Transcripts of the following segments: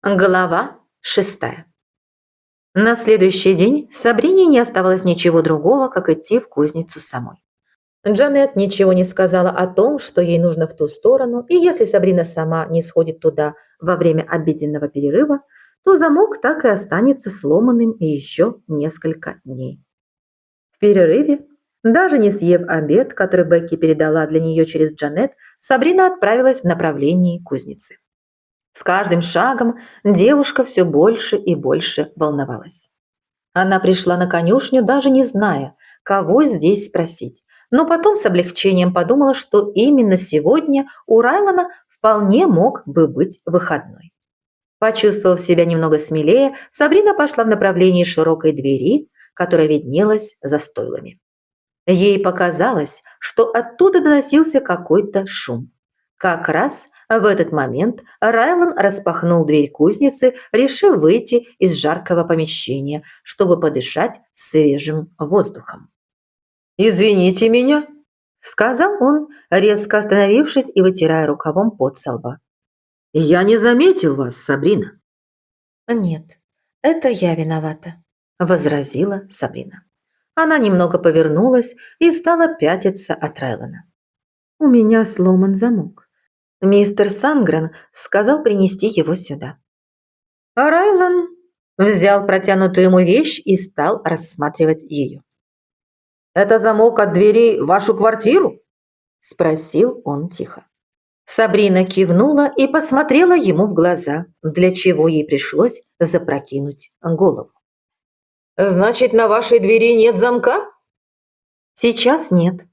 Глава 6. На следующий день Сабрине не оставалось ничего другого, как идти в кузницу самой. Джанет ничего не сказала о том, что ей нужно в ту сторону, и если Сабрина сама не сходит туда во время обеденного перерыва, то замок так и останется сломанным еще несколько дней. В перерыве, даже не съев обед, который Бекки передала для нее через Джанет, Сабрина отправилась в направлении кузницы. С каждым шагом девушка все больше и больше волновалась. Она пришла на конюшню, даже не зная, кого здесь спросить, но потом с облегчением подумала, что именно сегодня у Райлана вполне мог бы быть выходной. Почувствовав себя немного смелее, Сабрина пошла в направлении широкой двери, которая виднелась за стойлами. Ей показалось, что оттуда доносился какой-то шум. Как раз в этот момент Райлан распахнул дверь кузницы, решив выйти из жаркого помещения, чтобы подышать свежим воздухом. «Извините меня», – сказал он, резко остановившись и вытирая рукавом пот со лба. «Я не заметил вас, Сабрина». «Нет, это я виновата», – возразила Сабрина. Она немного повернулась и стала пятиться от Райлана. «У меня сломан замок. Мистер Сангрен сказал принести его сюда». А Райлан взял протянутую ему вещь и стал рассматривать ее. «Это замок от двери в вашу квартиру?» – спросил он тихо. Сабрина кивнула и посмотрела ему в глаза, для чего ей пришлось запрокинуть голову. «Значит, на вашей двери нет замка?» «Сейчас нет».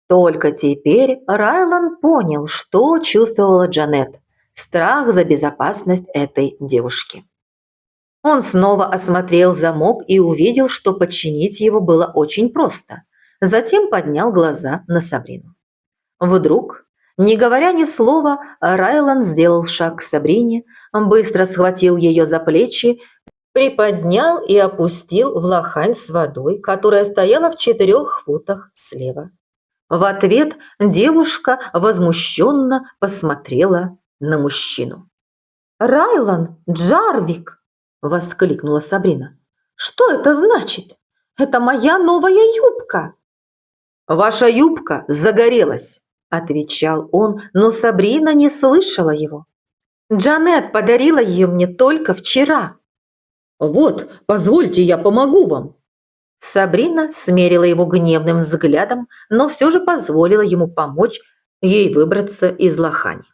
Только теперь Райлан понял, что чувствовала Джанет – страх за безопасность этой девушки. Он снова осмотрел замок и увидел, что починить его было очень просто. Затем поднял глаза на Сабрину. Вдруг, не говоря ни слова, Райлан сделал шаг к Сабрине, быстро схватил ее за плечи, приподнял и опустил в лохань с водой, которая стояла в 4 футах слева. В ответ девушка возмущенно посмотрела на мужчину. «Райлан Джарвик!» – воскликнула Сабрина. «Что это значит? Это моя новая юбка!» «Ваша юбка загорелась!» – отвечал он, но Сабрина не слышала его. «Джанет подарила ее мне только вчера». «Вот, позвольте, я помогу вам!» Сабрина смерила его гневным взглядом, но все же позволила ему помочь ей выбраться из лохани.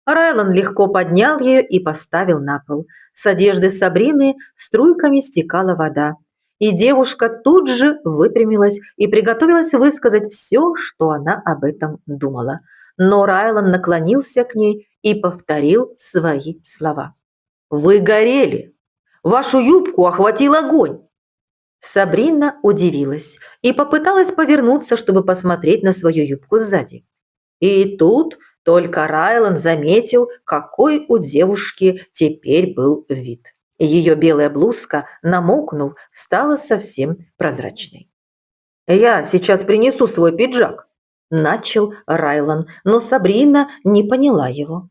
Райлан легко поднял ее и поставил на пол. С одежды Сабрины струйками стекала вода, и девушка тут же выпрямилась и приготовилась высказать все, что она об этом думала. Но Райлан наклонился к ней и повторил свои слова. «Вы горели! Вашу юбку охватил огонь!» Сабрина удивилась и попыталась повернуться, чтобы посмотреть на свою юбку сзади. И тут только Райлан заметил, какой у девушки теперь был вид. Ее белая блузка, намокнув, стала совсем прозрачной. «Я сейчас принесу свой пиджак», – начал Райлан, но Сабрина не поняла его.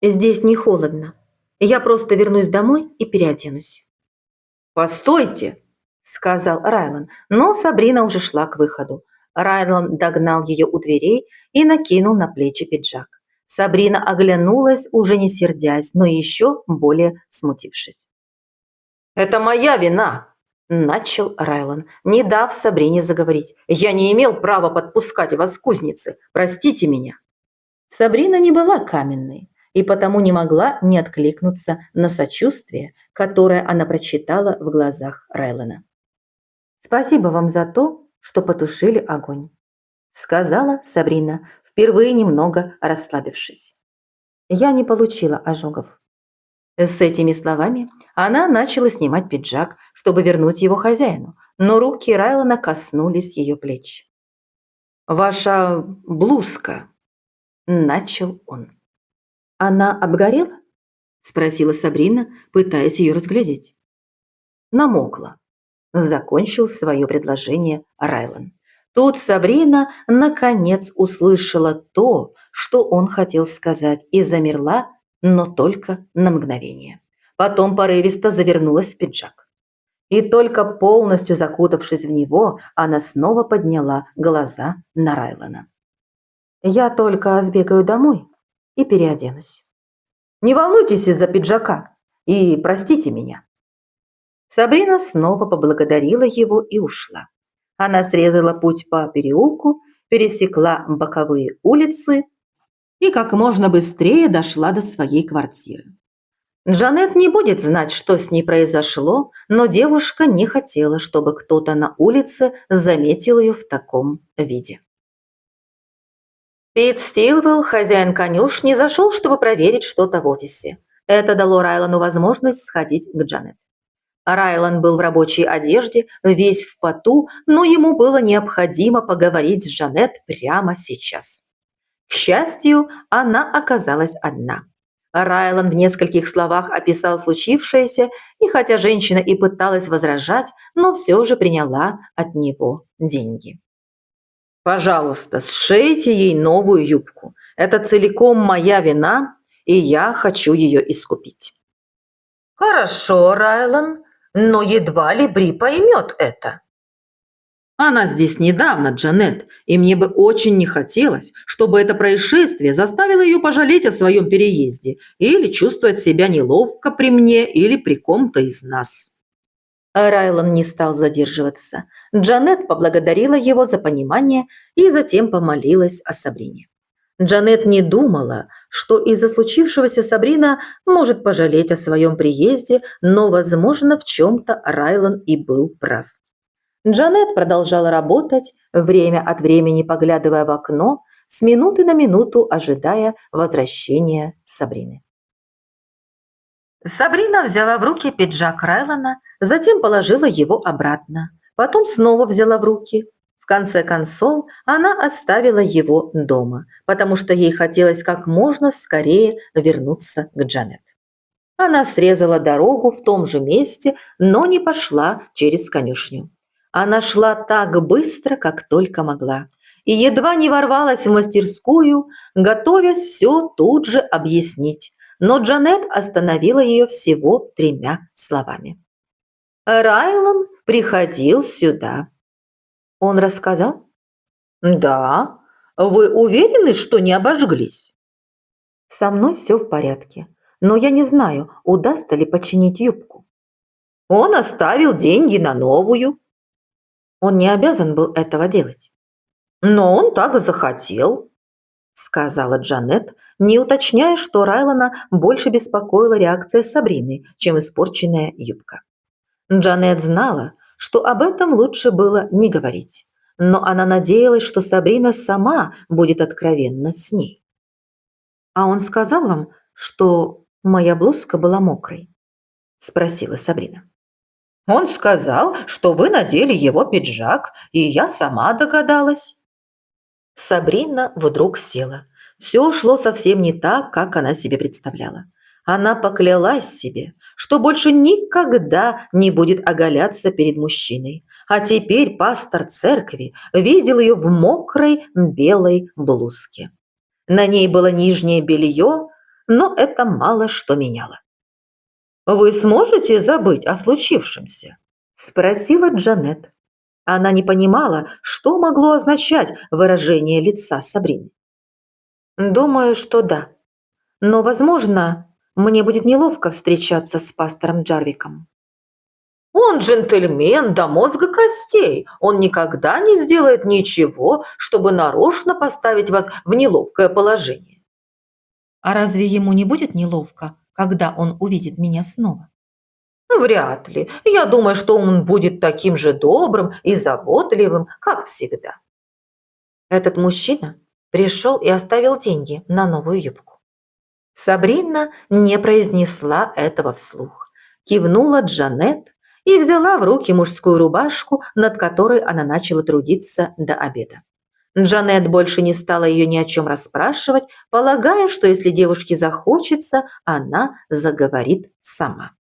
«Здесь не холодно. Я просто вернусь домой и переоденусь». «Постойте!» – сказал Райлан, но Сабрина уже шла к выходу. Райлан догнал ее у дверей и накинул на плечи пиджак. Сабрина оглянулась, уже не сердясь, но еще более смутившись. «Это моя вина!» – начал Райлан, не дав Сабрине заговорить. «Я не имел права подпускать вас к кузнице. Простите меня!» Сабрина не была каменной и потому не могла не откликнуться на сочувствие, которое она прочитала в глазах Райлана. «Спасибо вам за то, что потушили огонь», – сказала Сабрина, впервые немного расслабившись. «Я не получила ожогов». С этими словами она начала снимать пиджак, чтобы вернуть его хозяину, но руки Райлана коснулись ее плеч. «Ваша блузка», – начал он. «Она обгорела?» – спросила Сабрина, пытаясь ее разглядеть. «Намокла», – закончил свое предложение Райлан. Тут Сабрина наконец услышала то, что он хотел сказать, и замерла, но только на мгновение. Потом порывисто завернулась в пиджак. И только полностью закутавшись в него, она снова подняла глаза на Райлана. «Я только сбегаю домой и переоденусь. Не волнуйтесь из-за пиджака и простите меня». Сабрина снова поблагодарила его и ушла. Она срезала путь по переулку, пересекла боковые улицы и как можно быстрее дошла до своей квартиры. Джанет не будет знать, что с ней произошло, но девушка не хотела, чтобы кто-то на улице заметил ее в таком виде. Пит Стилвелл, хозяин конюшни, зашел, чтобы проверить что-то в офисе. Это дало Райлану возможность сходить к Джанет. Райлан был в рабочей одежде, весь в поту, но ему было необходимо поговорить с Джанет прямо сейчас. К счастью, она оказалась одна. Райлан в нескольких словах описал случившееся, и хотя женщина и пыталась возражать, но все же приняла от него деньги. «Пожалуйста, сшейте ей новую юбку. Это целиком моя вина, и я хочу ее искупить». «Хорошо, Райлан, но едва ли Бри поймет это». «Она здесь недавно, Джанет, и мне бы очень не хотелось, чтобы это происшествие заставило ее пожалеть о своем переезде или чувствовать себя неловко при мне или при ком-то из нас». Райлан не стал задерживаться. Джанет поблагодарила его за понимание и затем помолилась о Сабрине. Джанет не думала, что из-за случившегося Сабрина может пожалеть о своем приезде, но, возможно, в чем-то Райлан и был прав. Джанет продолжала работать, время от времени поглядывая в окно, с минуты на минуту ожидая возвращения Сабрины. Сабрина взяла в руки пиджак Райлана, затем положила его обратно, потом снова взяла в руки. В конце концов, она оставила его дома, потому что ей хотелось как можно скорее вернуться к Джанет. Она срезала дорогу в том же месте, но не пошла через конюшню. Она шла так быстро, как только могла, и едва не ворвалась в мастерскую, готовясь все тут же объяснить. Но Джанет остановила ее всего 3 словами. «Райлан приходил сюда». «Он рассказал?» «Да. Вы уверены, что не обожглись?» «Со мной все в порядке, но я не знаю, удастся ли починить юбку». «Он оставил деньги на новую». «Он не обязан был этого делать». «Но он так захотел», – сказала Джанет, не уточняя, что Райлана больше беспокоила реакция Сабрины, чем испорченная юбка. Джанет знала, что об этом лучше было не говорить, но она надеялась, что Сабрина сама будет откровенна с ней. «А он сказал вам, что моя блузка была мокрой?» – спросила Сабрина. «Он сказал, что вы надели его пиджак, и я сама догадалась». Сабрина вдруг села. Все шло совсем не так, как она себе представляла. Она поклялась себе, что больше никогда не будет оголяться перед мужчиной. А теперь пастор церкви видел ее в мокрой белой блузке. На ней было нижнее белье, но это мало что меняло. «Вы сможете забыть о случившемся?» – спросила Джанет. Она не понимала, что могло означать выражение лица Сабрины. «Думаю, что да. Но, возможно, мне будет неловко встречаться с пастором Джарвиком». «Он джентльмен до мозга костей. Он никогда не сделает ничего, чтобы нарочно поставить вас в неловкое положение». «А разве ему не будет неловко, когда он увидит меня снова?» «Вряд ли. Я думаю, что он будет таким же добрым и заботливым, как всегда». Этот мужчина пришел и оставил деньги на новую юбку. Сабрина не произнесла этого вслух. Кивнула Джанет и взяла в руки мужскую рубашку, над которой она начала трудиться до обеда. Джанет больше не стала ее ни о чем расспрашивать, полагая, что если девушке захочется, она заговорит сама.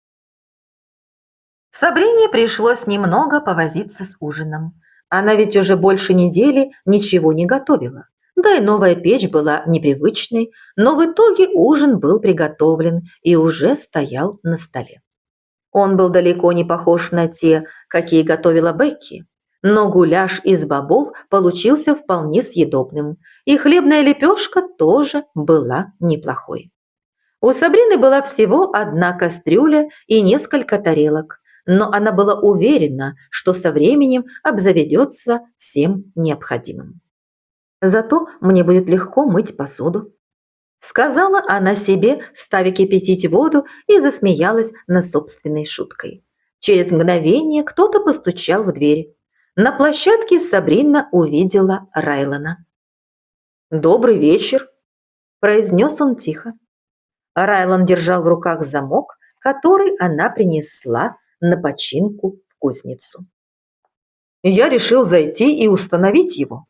Сабрине пришлось немного повозиться с ужином. Она ведь уже больше недели ничего не готовила. Да и новая печь была непривычной, но в итоге ужин был приготовлен и уже стоял на столе. Он был далеко не похож на те, какие готовила Бекки, но гуляш из бобов получился вполне съедобным, и хлебная лепешка тоже была неплохой. У Сабрины была всего одна кастрюля и несколько тарелок, но она была уверена, что со временем обзаведется всем необходимым. «Зато мне будет легко мыть посуду», — сказала она себе, ставя кипятить воду, и засмеялась над собственной шуткой. Через мгновение кто-то постучал в дверь. На площадке Сабрина увидела Райлана. «Добрый вечер», – произнес он тихо. Райлан держал в руках замок, который она принесла на починку в кузницу. «Я решил зайти и установить его».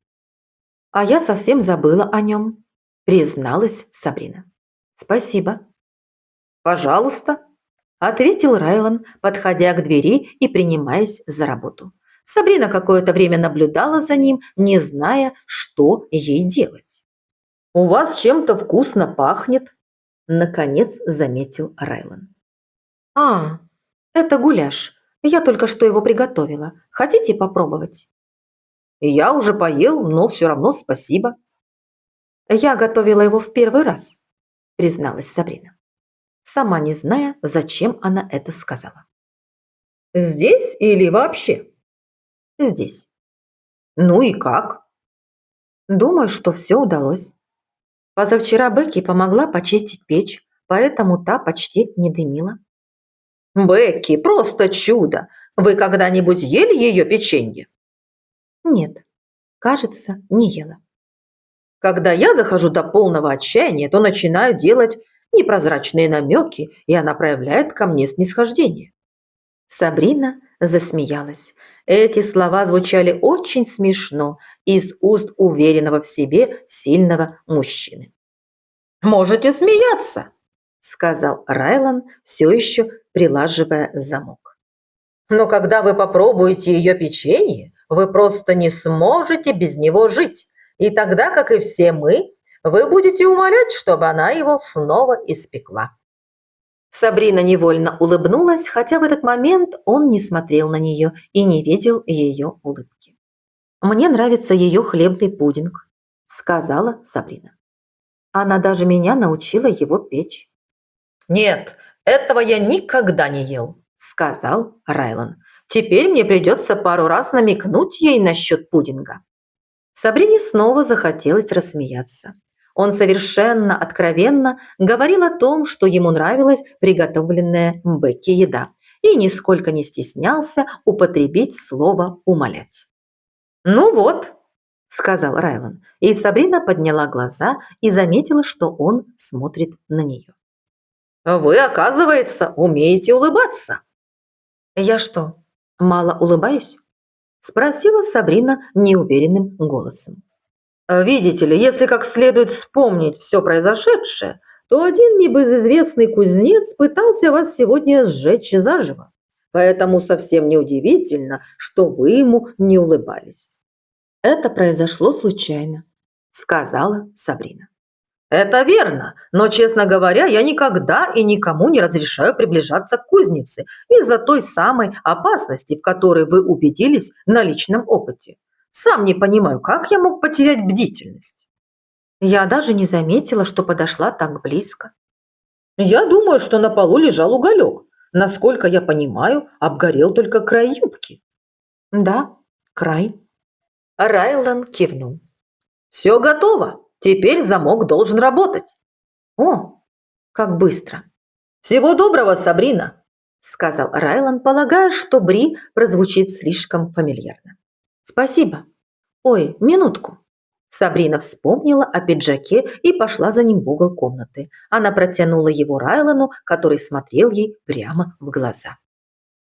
«А я совсем забыла о нем», – призналась Сабрина. «Спасибо». «Пожалуйста», – ответил Райлан, подходя к двери и принимаясь за работу. Сабрина какое-то время наблюдала за ним, не зная, что ей делать. «У вас чем-то вкусно пахнет», – наконец заметил Райлан. «А, это гуляш. Я только что его приготовила. Хотите попробовать?» «Я уже поел, но все равно спасибо». «Я готовила его в первый раз», – призналась Сабрина, сама не зная, зачем она это сказала. «Здесь или вообще?» «Здесь». «Ну и как?» «Думаю, что все удалось. Позавчера Бекки помогла почистить печь, поэтому та почти не дымила». «Бекки, просто чудо! Вы когда-нибудь ели ее печенье?» «Нет, кажется, не ела». «Когда я дохожу до полного отчаяния, то начинаю делать непрозрачные намеки, и она проявляет ко мне снисхождение». Сабрина засмеялась. Эти слова звучали очень смешно из уст уверенного в себе сильного мужчины. «Можете смеяться», – сказал Райлан, все еще прилаживая замок. «Но когда вы попробуете ее печенье, вы просто не сможете без него жить. И тогда, как и все мы, вы будете умолять, чтобы она его снова испекла». Сабрина невольно улыбнулась, хотя в этот момент он не смотрел на нее и не видел ее улыбки. «Мне нравится ее хлебный пудинг», – сказала Сабрина. «Она даже меня научила его печь». «Нет, этого я никогда не ел», – сказал Райлан. «Теперь мне придется пару раз намекнуть ей насчет пудинга». Сабрине снова захотелось рассмеяться. Он совершенно откровенно говорил о том, что ему нравилась приготовленная Бекки еда, и нисколько не стеснялся употребить слово «умолять». «Ну вот», – сказал Райлан, и Сабрина подняла глаза и заметила, что он смотрит на нее. «Вы, оказывается, умеете улыбаться». «Я что, мало улыбаюсь?» – спросила Сабрина неуверенным голосом. «Видите ли, если как следует вспомнить все произошедшее, то один небезызвестный кузнец пытался вас сегодня сжечь заживо. Поэтому совсем неудивительно, что вы ему не улыбались». «Это произошло случайно», – сказала Сабрина. «Это верно, но, честно говоря, я никогда и никому не разрешаю приближаться к кузнице из-за той самой опасности, в которой вы убедились на личном опыте. Сам не понимаю, как я мог потерять бдительность». «Я даже не заметила, что подошла так близко». «Я думаю, что на полу лежал уголек. Насколько я понимаю, обгорел только край юбки». «Да, край». Райлан кивнул. «Все готово. Теперь замок должен работать». «О, как быстро!» «Всего доброго, Сабрина», – сказал Райлан, полагая, что Бри прозвучит слишком фамильярно. «Спасибо. Ой, минутку». Сабрина вспомнила о пиджаке и пошла за ним в угол комнаты. Она протянула его Райлану, который смотрел ей прямо в глаза.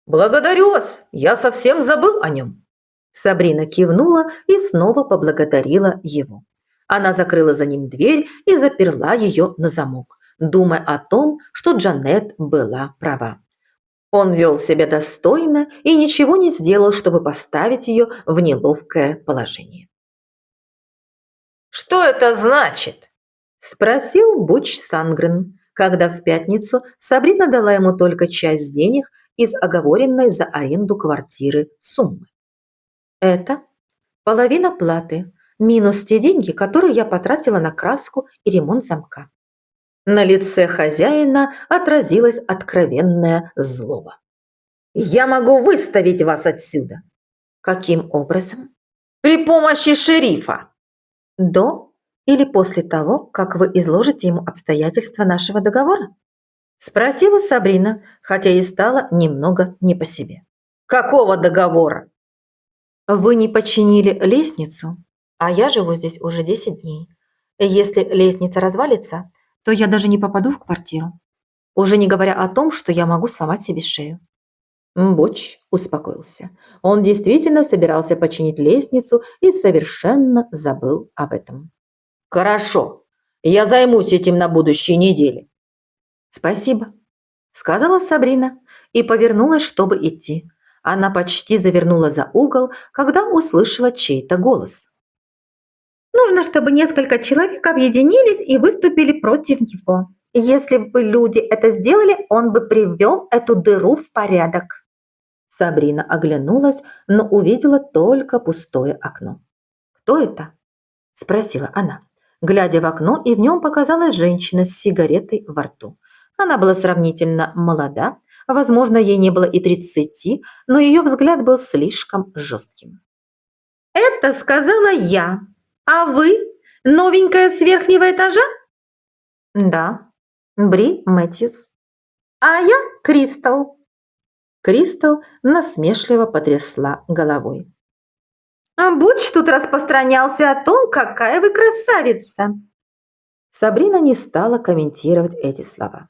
«Благодарю вас! Я совсем забыл о нем!» Сабрина кивнула и снова поблагодарила его. Она закрыла за ним дверь и заперла ее на замок, думая о том, что Джанет была права. Он вел себя достойно и ничего не сделал, чтобы поставить ее в неловкое положение. «Что это значит?» – спросил Буч Сангрен, когда в пятницу Сабрина дала ему только часть денег из оговоренной за аренду квартиры суммы. «Это половина платы, минус те деньги, которые я потратила на краску и ремонт замка». На лице хозяина отразилась откровенная злоба. «Я могу выставить вас отсюда!» «Каким образом?» «При помощи шерифа!» «До или после того, как вы изложите ему обстоятельства нашего договора?» Спросила Сабрина, хотя и стало немного не по себе. «Какого договора?» «Вы не починили лестницу, а я живу здесь уже 10 дней. Если лестница развалится, то я даже не попаду в квартиру. Уже не говоря о том, что я могу сломать себе шею». Буч успокоился. Он действительно собирался починить лестницу и совершенно забыл об этом. «Хорошо, я займусь этим на будущей неделе». «Спасибо», – сказала Сабрина и повернулась, чтобы идти. Она почти завернула за угол, когда услышала чей-то голос. «Нужно, чтобы несколько человек объединились и выступили против него. Если бы люди это сделали, он бы привел эту дыру в порядок». Сабрина оглянулась, но увидела только пустое окно. «Кто это?» – спросила она, глядя в окно, и в нем показалась женщина с сигаретой во рту. Она была сравнительно молода, возможно, ей не было и 30, но ее взгляд был слишком жестким. «Это сказала я. А вы? Новенькая с верхнего этажа?» «Да, Бри Мэтьюс». «А я Кристал». Кристал насмешливо потрясла головой. «А Буч тут распространялся о том, какая вы красавица!» Сабрина не стала комментировать эти слова.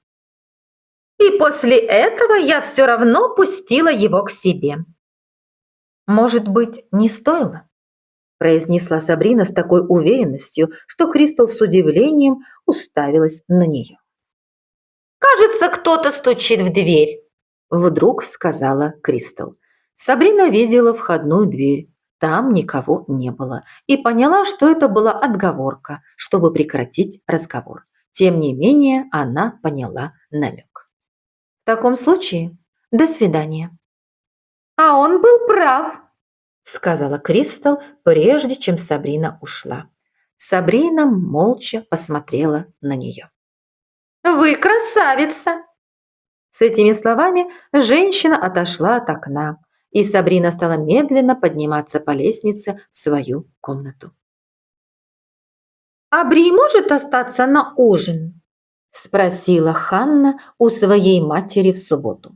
«И после этого я все равно пустила его к себе». «Может быть, не стоило?» произнесла Сабрина с такой уверенностью, что Кристал с удивлением уставилась на нее. «Кажется, кто-то стучит в дверь», вдруг сказала Кристал. Сабрина видела входную дверь. Там никого не было. И поняла, что это была отговорка, чтобы прекратить разговор. Тем не менее, она поняла намек. «В таком случае, до свидания». «А он был прав», сказала Кристал, прежде чем Сабрина ушла. Сабрина молча посмотрела на нее. «Вы красавица!» С этими словами женщина отошла от окна, и Сабрина стала медленно подниматься по лестнице в свою комнату. «А Бри может остаться на ужин?» – спросила Ханна у своей матери в субботу.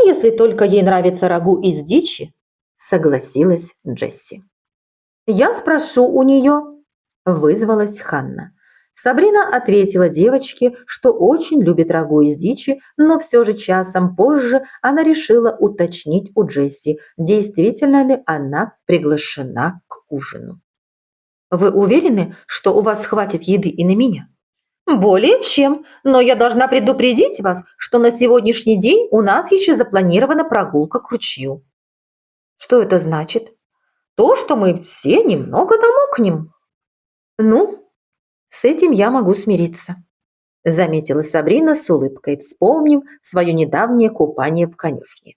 «Если только ей нравится рагу из дичи», – согласилась Джесси. «Я спрошу у нее», – вызвалась Ханна. Сабрина ответила девочке, что очень любит рагу из дичи, но все же часом позже она решила уточнить у Джесси, действительно ли она приглашена к ужину. «Вы уверены, что у вас хватит еды и на меня?» «Более чем, но я должна предупредить вас, что на сегодняшний день у нас еще запланирована прогулка к ручью». «Что это значит?» «То, что мы все немного домокнем». «Ну, с этим я могу смириться», – заметила Сабрина с улыбкой, вспомнив свое недавнее купание в конюшне.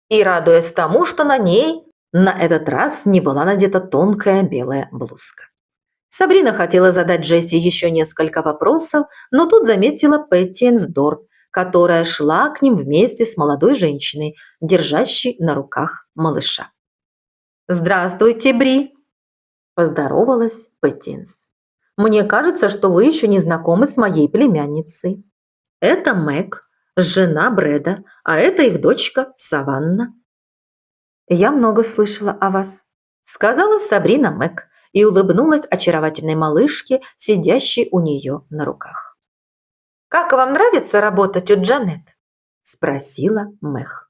И радуясь тому, что на ней на этот раз не была надета тонкая белая блузка. Сабрина хотела задать Джесси еще несколько вопросов, но тут заметила Пэтти Энсдорф, которая шла к ним вместе с молодой женщиной, держащей на руках малыша. «Здравствуйте, Бри!» – поздоровалась Пэттинс. «Мне кажется, что вы еще не знакомы с моей племянницей. Это Мэг, жена Брэда, а это их дочка Саванна». «Я много слышала о вас», – сказала Сабрина Мэг и улыбнулась очаровательной малышке, сидящей у нее на руках. «Как вам нравится работать у Джанет?» – спросила Мэг.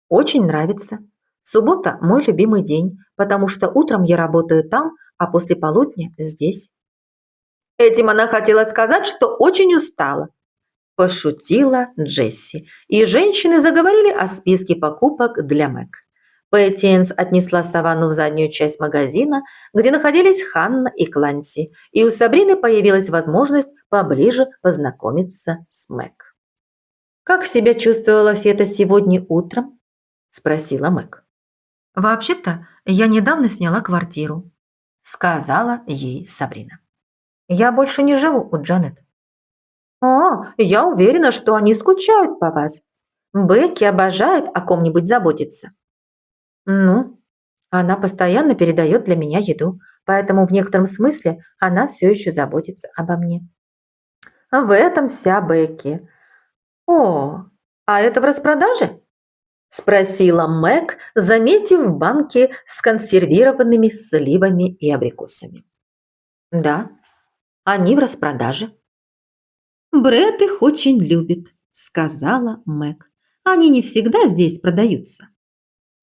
«Очень нравится. Суббота – мой любимый день, потому что утром я работаю там, а после полудня – здесь». Этим она хотела сказать, что очень устала. Пошутила Джесси, и женщины заговорили о списке покупок для Мэг. Пэтиэнс отнесла Саванну в заднюю часть магазина, где находились Ханна и Кланси, и у Сабрины появилась возможность поближе познакомиться с Мэг. «Как себя чувствовала Фета сегодня утром?» – спросила Мэг. «Вообще-то, я недавно сняла квартиру», – сказала ей Сабрина. «Я больше не живу у Джанет». Я уверена, что они скучают по вас. Бекки обожает о ком-нибудь заботиться». «Ну, она постоянно передает для меня еду, поэтому в некотором смысле она все еще заботится обо мне». В этом вся Бекки. «О, а это в распродаже?» – спросила Мэг, заметив банки с консервированными сливами и абрикосами. «Да, они в распродаже». «Брэд их очень любит», – сказала Мэг. «Они не всегда здесь продаются».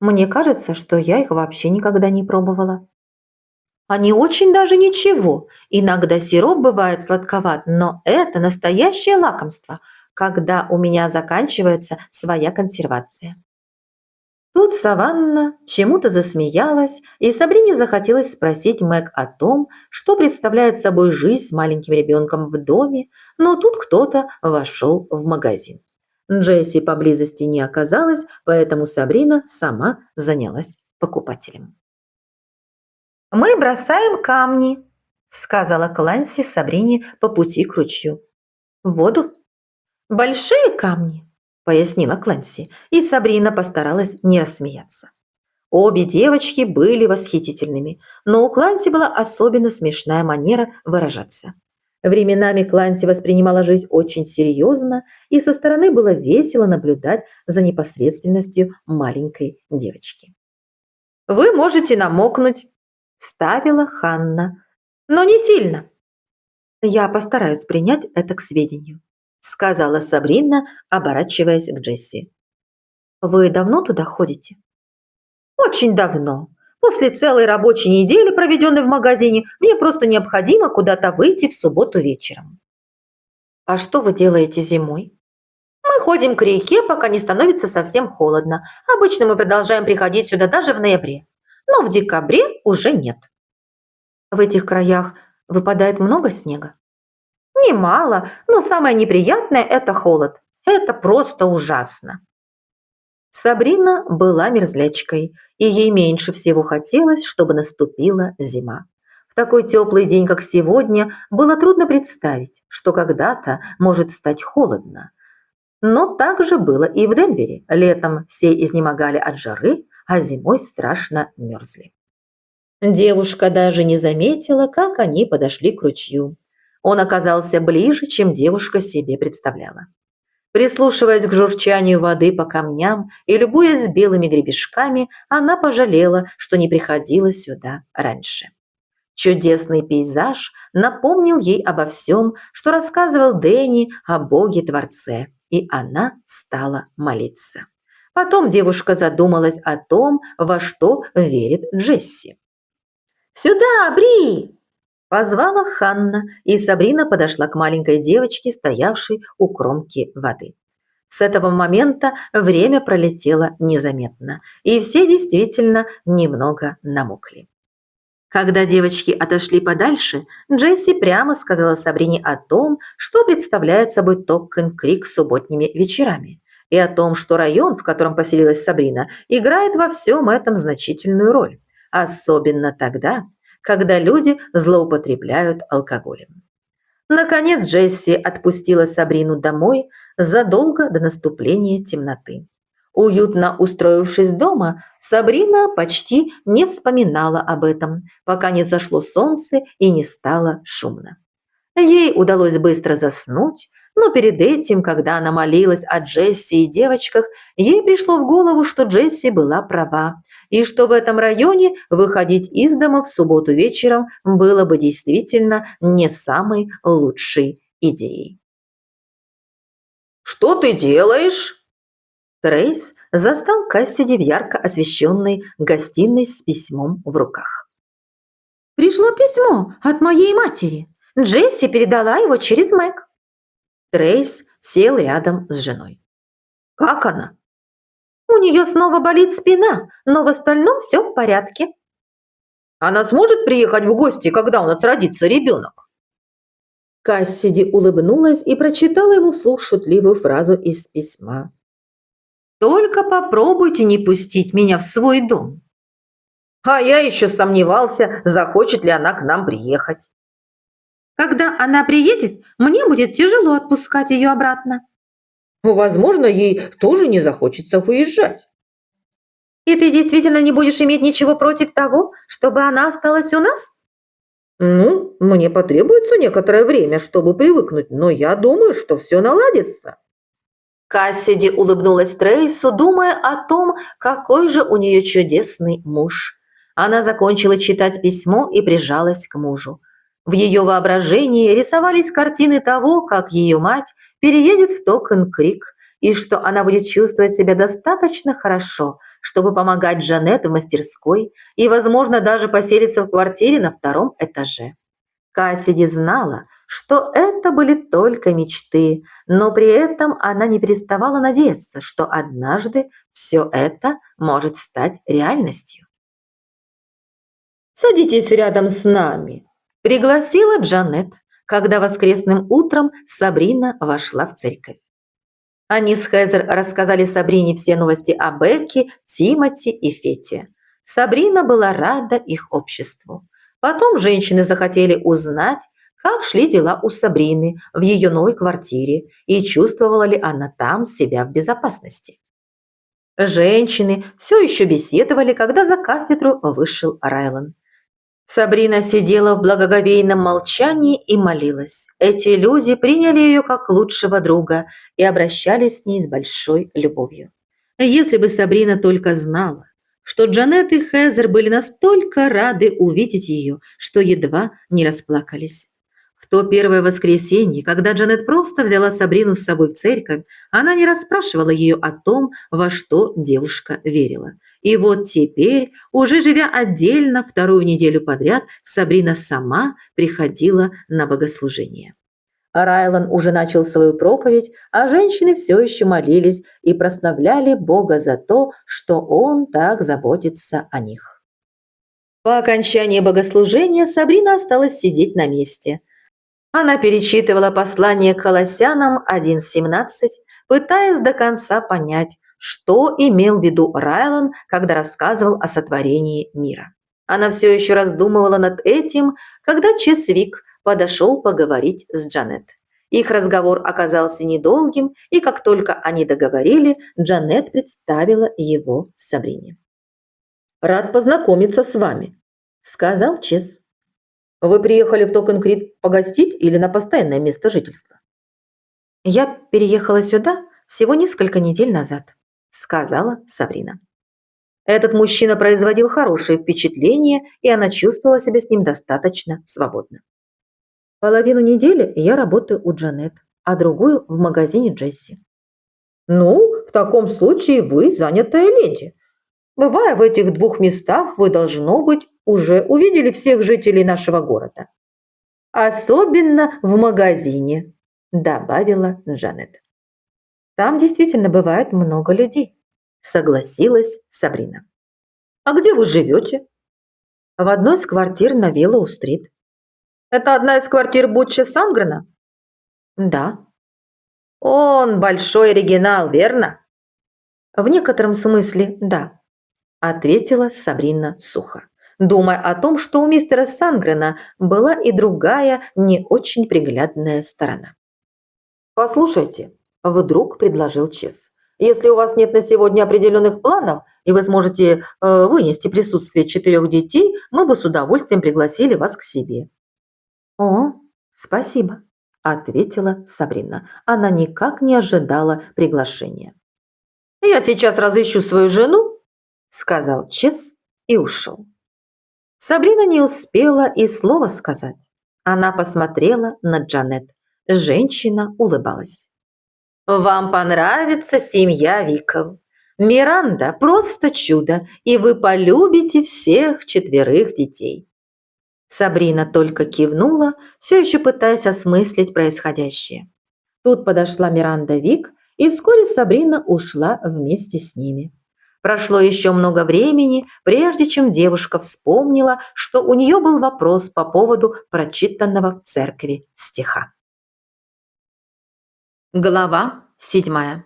«Мне кажется, что я их вообще никогда не пробовала». «Они очень даже ничего. Иногда сироп бывает сладковат, но это настоящее лакомство, когда у меня заканчивается своя консервация». Тут Саванна чему-то засмеялась, и Сабрине захотелось спросить Мэг о том, что представляет собой жизнь с маленьким ребенком в доме, но тут кто-то вошел в магазин. Джесси поблизости не оказалось, поэтому Сабрина сама занялась покупателем. «Мы бросаем камни», – сказала Кланси Сабрине по пути к ручью. «В воду?» «Большие камни», – пояснила Кланси, и Сабрина постаралась не рассмеяться. Обе девочки были восхитительными, но у Кланси была особенно смешная манера выражаться. Временами Кланси воспринимала жизнь очень серьезно, и со стороны было весело наблюдать за непосредственностью маленькой девочки. «Вы можете намокнуть», – вставила Ханна, – «но не сильно». «Я постараюсь принять это к сведению», – сказала Сабрина, оборачиваясь к Джесси. «Вы давно туда ходите?» «Очень давно. После целой рабочей недели, проведенной в магазине, мне просто необходимо куда-то выйти в субботу вечером». «А что вы делаете зимой?» «Мы ходим к реке, пока не становится совсем холодно. Обычно мы продолжаем приходить сюда даже в ноябре. Но в декабре уже нет». «В этих краях выпадает много снега?» «Немало, но самое неприятное – это холод. Это просто ужасно». Сабрина была мерзлячкой, и ей меньше всего хотелось, чтобы наступила зима. В такой теплый день, как сегодня, было трудно представить, что когда-то может стать холодно. Но так же было и в Денвере. Летом все изнемогали от жары, а зимой страшно мерзли. Девушка даже не заметила, как они подошли к ручью. Он оказался ближе, чем девушка себе представляла. Прислушиваясь к журчанию воды по камням и любуясь белыми гребешками, она пожалела, что не приходила сюда раньше. Чудесный пейзаж напомнил ей обо всем, что рассказывал Дэнни о Боге-творце, и она стала молиться. Потом девушка задумалась о том, во что верит Джесси. «Сюда, Бри!» – позвала Ханна, и Сабрина подошла к маленькой девочке, стоявшей у кромки воды. С этого момента время пролетело незаметно, и все действительно немного намокли. Когда девочки отошли подальше, Джесси прямо сказала Сабрине о том, что представляет собой Токкен-Крик субботними вечерами, и о том, что район, в котором поселилась Сабрина, играет во всем этом значительную роль, особенно тогда, когда люди злоупотребляют алкоголем. Наконец Джесси отпустила Сабрину домой задолго до наступления темноты. Уютно устроившись дома, Сабрина почти не вспоминала об этом, пока не зашло солнце и не стало шумно. Ей удалось быстро заснуть, но перед этим, когда она молилась о Джесси и девочках, ей пришло в голову, что Джесси была права, и что в этом районе выходить из дома в субботу вечером было бы действительно не самой лучшей идеей. «Что ты делаешь?» Трейс застал Кассиди в ярко освещенной гостиной с письмом в руках. «Пришло письмо от моей матери. Джесси передала его через Мэг». Трейс сел рядом с женой. «Как она?» У нее снова болит спина, но в остальном все в порядке. Она сможет приехать в гости, когда у нас родится ребенок? Кассиди улыбнулась и прочитала ему вслух шутливую фразу из письма. «Только попробуйте не пустить меня в свой дом». А я еще сомневался, захочет ли она к нам приехать. Когда она приедет, мне будет тяжело отпускать ее обратно. Возможно, ей тоже не захочется уезжать. И ты действительно не будешь иметь ничего против того, чтобы она осталась у нас? Ну, мне потребуется некоторое время, чтобы привыкнуть, но я думаю, что все наладится. Кассиди улыбнулась Трейсу, думая о том, какой же у нее чудесный муж. Она закончила читать письмо и прижалась к мужу. В ее воображении рисовались картины того, как ее мать переедет в Токен-Крик, и что она будет чувствовать себя достаточно хорошо, чтобы помогать Джанет в мастерской и, возможно, даже поселиться в квартире на 2-м этаже. Кассиди знала, что это были только мечты, но при этом она не переставала надеяться, что однажды все это может стать реальностью. «Садитесь рядом с нами», – пригласила Джанет, когда воскресным утром Сабрина вошла в церковь. Они с Хезер рассказали Сабрине все новости о Бекке, Тимоти и Фете. Сабрина была рада их обществу. Потом женщины захотели узнать, как шли дела у Сабрины в ее новой квартире и чувствовала ли она там себя в безопасности. Женщины все еще беседовали, когда за кафедру вышел Райлан. Сабрина сидела в благоговейном молчании и молилась. Эти люди приняли ее как лучшего друга и обращались с ней с большой любовью. Если бы Сабрина только знала, что Джанет и Хезер были настолько рады увидеть ее, что едва не расплакались. В то первое воскресенье, когда Джанет просто взяла Сабрину с собой в церковь, она не расспрашивала ее о том, во что девушка верила. И вот теперь, уже живя отдельно 2-ю неделю подряд, Сабрина сама приходила на богослужение. Райлан уже начал свою проповедь, а женщины все еще молились и прославляли Бога за то, что Он так заботится о них. По окончании богослужения Сабрина осталась сидеть на месте. Она перечитывала послание к Колоссянам 1:17, пытаясь до конца понять, что имел в виду Райлан, когда рассказывал о сотворении мира. Она все еще раздумывала над этим, когда Чесвик подошел поговорить с Джанет. Их разговор оказался недолгим, и как только они договорили, Джанет представила его Сабрине. «Рад познакомиться с вами», – сказал Чес. «Вы приехали в Токен-Крик погостить или на постоянное место жительства?» «Я переехала сюда всего несколько недель назад», – сказала Сабрина. Этот мужчина производил хорошее впечатление, и она чувствовала себя с ним достаточно свободно. «Половину недели я работаю у Джанет, а другую в магазине Джесси». «Ну, в таком случае вы занятая леди. Бывая в этих 2 местах, вы, должно быть, уже увидели всех жителей нашего города. Особенно в магазине», – добавила Джанет. «Там действительно бывает много людей», – согласилась Сабрина. «А где вы живете?» «В одной из квартир на Виллоу-стрит». «Это одна из квартир Бутча Сангрена?» «Да». «Он большой оригинал, верно?» «В некотором смысле, да», – ответила Сабрина сухо, думая о том, что у мистера Сангрена была и другая, не очень приглядная сторона. «Послушайте», – вдруг предложил Чес, «если у вас нет на сегодня определенных планов, и вы сможете вынести присутствие 4 детей, мы бы с удовольствием пригласили вас к себе». «О, спасибо», – ответила Сабрина. Она никак не ожидала приглашения. «Я сейчас разыщу свою жену», – сказал Чес и ушел. Сабрина не успела и слова сказать. Она посмотрела на Джанет. Женщина улыбалась. «Вам понравится семья Виков. Миранда просто чудо, и вы полюбите всех 4 детей». Сабрина только кивнула, все еще пытаясь осмыслить происходящее. Тут подошла Миранда Вик, и вскоре Сабрина ушла вместе с ними. Прошло еще много времени, прежде чем девушка вспомнила, что у нее был вопрос по поводу прочитанного в церкви стиха. Глава 7.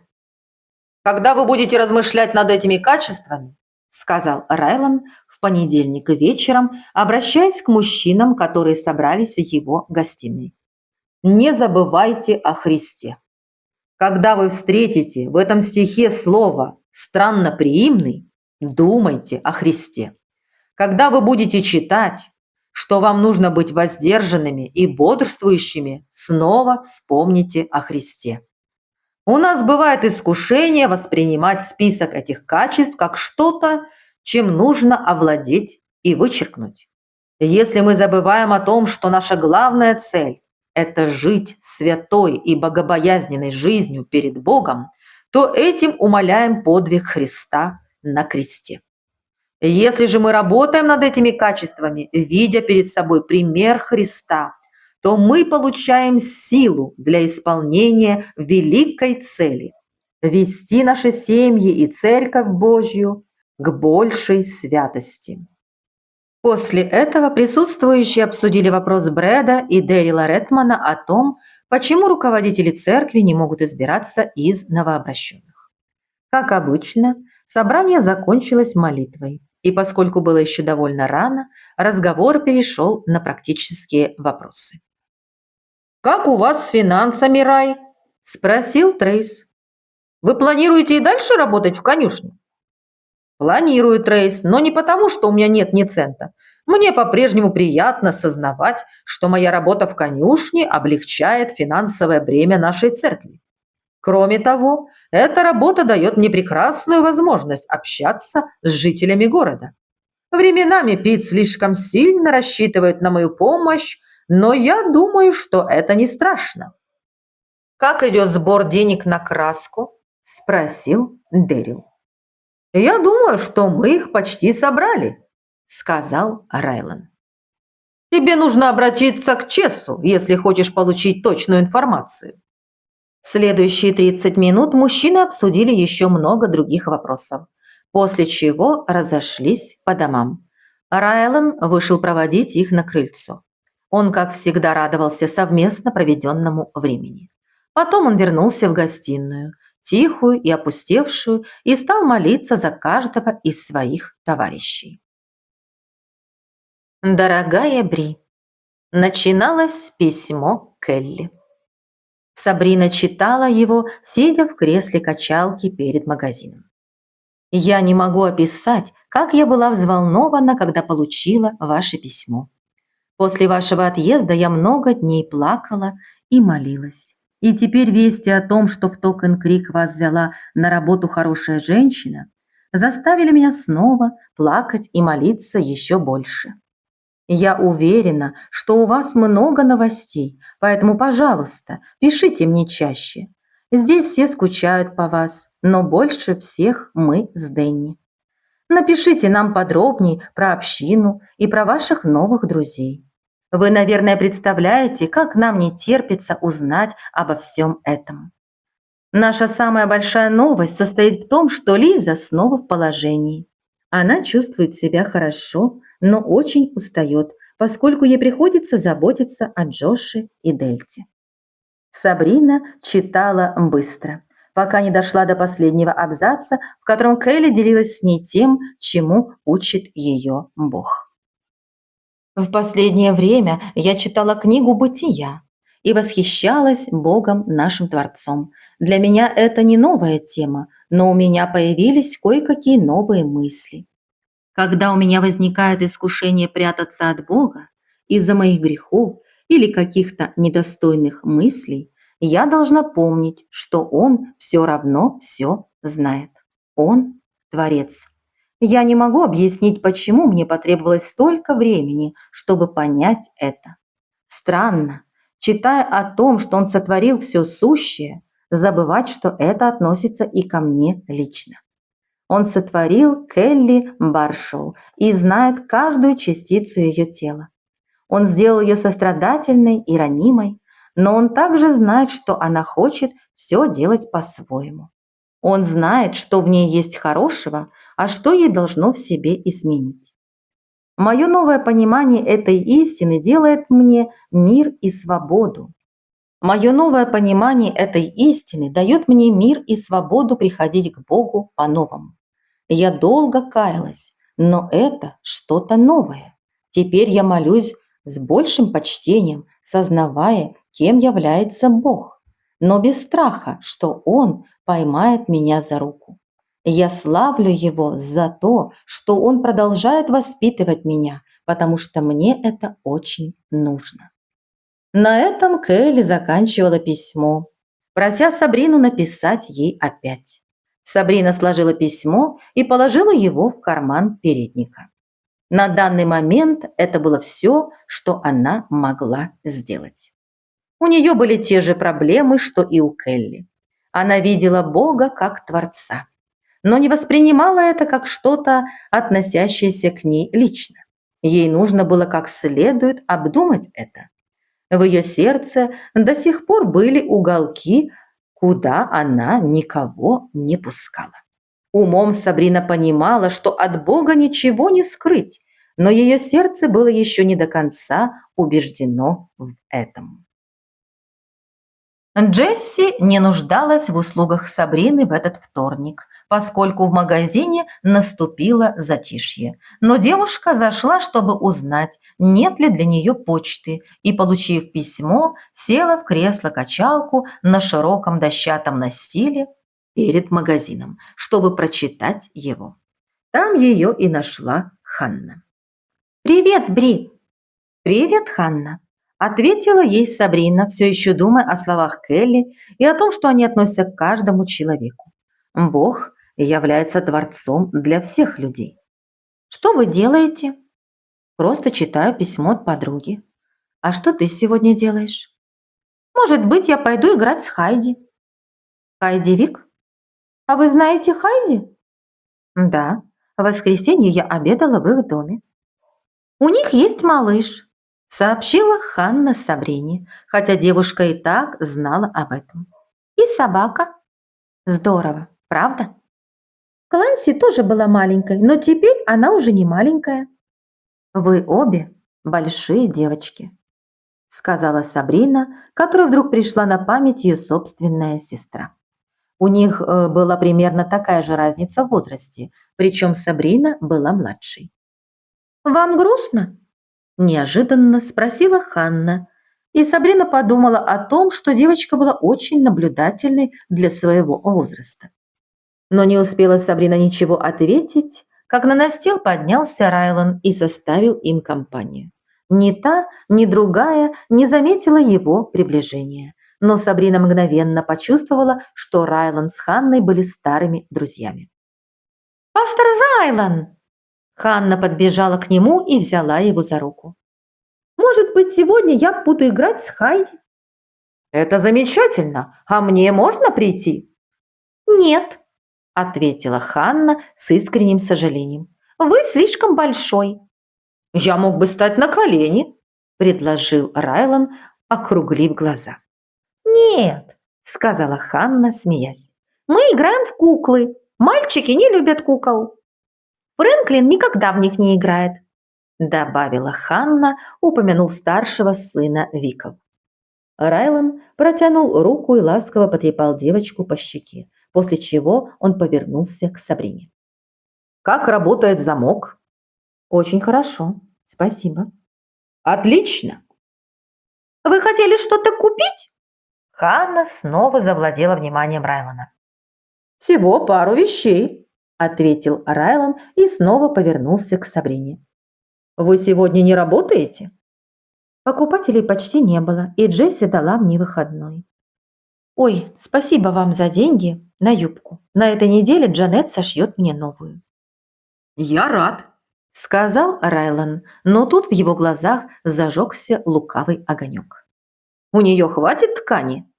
«Когда вы будете размышлять над этими качествами, — сказал Райлан в понедельник вечером, обращаясь к мужчинам, которые собрались в его гостиной, — не забывайте о Христе. Когда вы встретите в этом стихе слово «странноприимный», думайте о Христе. Когда вы будете читать, что вам нужно быть воздержанными и бодрствующими, снова вспомните о Христе. У нас бывает искушение воспринимать список этих качеств как что-то, чем нужно овладеть и вычеркнуть. Если мы забываем о том, что наша главная цель – это жить святой и богобоязненной жизнью перед Богом, то этим умаляем подвиг Христа на кресте. Если же мы работаем над этими качествами, видя перед собой пример Христа, то мы получаем силу для исполнения великой цели – вести наши семьи и Церковь Божью к большей святости. После этого присутствующие обсудили вопрос Брэда и Дэрила Редмана о том, почему руководители церкви не могут избираться из новообращенных. Как обычно, собрание закончилось молитвой, и поскольку было еще довольно рано, разговор перешел на практические вопросы. «Как у вас с финансами, Рай?» – спросил Трейс. «Вы планируете и дальше работать в конюшне?» «Планирую, Трейс, но не потому, что у меня нет ни цента. Мне по-прежнему приятно сознавать, что моя работа в конюшне облегчает финансовое бремя нашей церкви. Кроме того, эта работа дает мне прекрасную возможность общаться с жителями города. Временами Пит слишком сильно рассчитывает на мою помощь, но я думаю, что это не страшно». «Как идет сбор денег на краску?» – спросил Дэрил. «Я думаю, что мы их почти собрали», – сказал Райлан. «Тебе нужно обратиться к Чессу, если хочешь получить точную информацию». Следующие 30 минут мужчины обсудили еще много других вопросов, после чего разошлись по домам. Райлан вышел проводить их на крыльцо. Он, как всегда, радовался совместно проведенному времени. Потом он вернулся в гостиную, тихую и опустевшую, и стал молиться за каждого из своих товарищей. «Дорогая Бри», начиналось письмо Келли. Сабрина читала его, сидя в кресле качалки перед магазином. «Я не могу описать, как я была взволнована, когда получила ваше письмо. После вашего отъезда я много дней плакала и молилась. И теперь вести о том, что в Токен-Крик вас взяла на работу хорошая женщина, заставили меня снова плакать и молиться еще больше. Я уверена, что у вас много новостей, поэтому, пожалуйста, пишите мне чаще. Здесь все скучают по вас, но больше всех мы с Дэнни. Напишите нам подробнее про общину и про ваших новых друзей. Вы, наверное, представляете, как нам не терпится узнать обо всем этом. Наша самая большая новость состоит в том, что Лиза снова в положении. Она чувствует себя хорошо, но очень устает, поскольку ей приходится заботиться о Джоше и Дельте». Сабрина читала быстро, пока не дошла до последнего абзаца, в котором Келли делилась с ней тем, чему учит ее Бог. «В последнее время я читала книгу «Бытия» и восхищалась Богом нашим Творцом. Для меня это не новая тема, но у меня появились кое-какие новые мысли. Когда у меня возникает искушение прятаться от Бога из-за моих грехов или каких-то недостойных мыслей, я должна помнить, что Он все равно все знает. Он – Творец. Я не могу объяснить, почему мне потребовалось столько времени, чтобы понять это. Странно, читая о том, что Он сотворил все сущее, забывать, что это относится и ко мне лично. Он сотворил Келли Баршоу и знает каждую частицу ее тела. Он сделал ее сострадательной и ранимой, но он также знает, что она хочет все делать по-своему. Он знает, что в ней есть хорошего, а что ей должно в себе изменить. Мое новое понимание этой истины делает мне мир и свободу. Мое новое понимание этой истины дает мне мир и свободу приходить к Богу по-новому. Я долго каялась, но это что-то новое. Теперь я молюсь с большим почтением, сознавая, кем является Бог, но без страха, что Он поймает меня за руку. Я славлю Его за то, что Он продолжает воспитывать меня, потому что мне это очень нужно. На этом Келли заканчивала письмо, прося Сабрину написать ей опять. Сабрина сложила письмо и положила его в карман передника. На данный момент это было все, что она могла сделать. У нее были те же проблемы, что и у Келли. Она видела Бога как Творца, но не воспринимала это как что-то, относящееся к ней лично. Ей нужно было как следует обдумать это. В ее сердце до сих пор были уголки, куда она никого не пускала. Умом Сабрина понимала, что от Бога ничего не скрыть, но ее сердце было еще не до конца убеждено в этом. Джесси не нуждалась в услугах Сабрины в этот вторник, поскольку в магазине наступило затишье. Но девушка зашла, чтобы узнать, нет ли для нее почты, и, получив письмо, села в кресло-качалку на широком дощатом настиле перед магазином, чтобы прочитать его. Там ее и нашла Ханна. «Привет, Бри!» «Привет, Ханна!» Ответила ей Сабрина, все еще думая о словах Келли и о том, что они относятся к каждому человеку. Бог является Творцом для всех людей. «Что вы делаете?» «Просто читаю письмо от подруги». «А что ты сегодня делаешь?» «Может быть, я пойду играть с Хайди». «Хайди Вик? А вы знаете Хайди?» «Да, в воскресенье я обедала в их доме». «У них есть малыш», – сообщила Ханна Сабрине, хотя девушка и так знала об этом. «И собака». «Здорово, правда?» Клэнси тоже была маленькой, но теперь она уже не маленькая. «Вы обе большие девочки», – сказала Сабрина, которой вдруг пришла на память ее собственная сестра. У них была примерно такая же разница в возрасте, причем Сабрина была младшей. «Вам грустно?» – неожиданно спросила Ханна, и Сабрина подумала о том, что девочка была очень наблюдательной для своего возраста. Но не успела Сабрина ничего ответить, как на настил поднялся Райлан и составил им компанию. Ни та, ни другая не заметила его приближения, но Сабрина мгновенно почувствовала, что Райлан с Ханной были старыми друзьями. «Пастор Райлан!» Ханна подбежала к нему и взяла его за руку. «Может быть, сегодня я буду играть с Хайди?» «Это замечательно! А мне можно прийти?» «Нет», – ответила Ханна с искренним сожалением. «Вы слишком большой». «Я мог бы стать на колени», – предложил Райлан, округлив глаза. «Нет», – сказала Ханна, смеясь. «Мы играем в куклы. Мальчики не любят кукол. Фрэнклин никогда в них не играет», – добавила Ханна, упомянув старшего сына Виков. Райлан протянул руку и ласково потрепал девочку по щеке, после чего он повернулся к Сабрине. «Как работает замок?» «Очень хорошо, спасибо». «Отлично!» «Вы хотели что-то купить?» Ханна снова завладела вниманием Райлана. «Всего пару вещей», – ответил Райлан и снова повернулся к Сабрине. «Вы сегодня не работаете?» Покупателей почти не было, и Джесси дала мне выходной. «Ой, спасибо вам за деньги на юбку. На этой неделе Джанет сошьет мне новую». «Я рад», – сказал Райлан, но тут в его глазах зажегся лукавый огонек. «У нее хватит ткани?»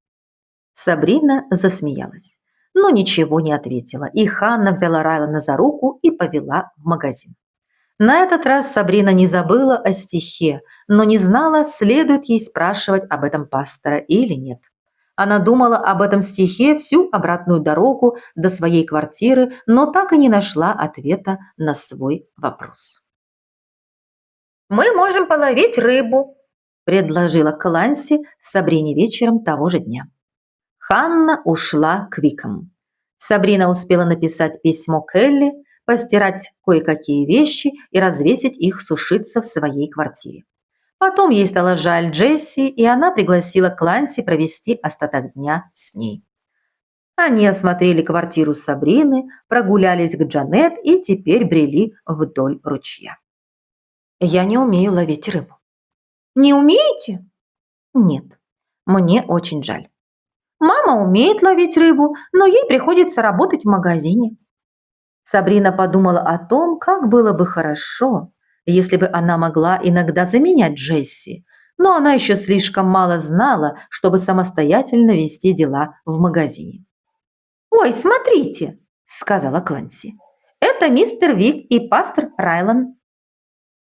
Сабрина засмеялась, но ничего не ответила, и Ханна взяла Райлана за руку и повела в магазин. На этот раз Сабрина не забыла о стихе, но не знала, следует ей спрашивать об этом пастора или нет. Она думала об этом стихе всю обратную дорогу до своей квартиры, но так и не нашла ответа на свой вопрос. «Мы можем половить рыбу», – предложила Кланси Сабрине вечером того же дня. Ханна ушла к Викам. Сабрина успела написать письмо Келли, постирать кое-какие вещи и развесить их сушиться в своей квартире. Потом ей стало жаль Джесси, и она пригласила Кланси провести остаток дня с ней. Они осмотрели квартиру Сабрины, прогулялись к Джанет и теперь брели вдоль ручья. «Я не умею ловить рыбу». «Не умеете?» «Нет, мне очень жаль. Мама умеет ловить рыбу, но ей приходится работать в магазине». Сабрина подумала о том, как было бы хорошо, если бы она могла иногда заменять Джесси, но она еще слишком мало знала, чтобы самостоятельно вести дела в магазине. «Ой, смотрите!» – сказала Кланси. «Это мистер Вик и пастор Райлан».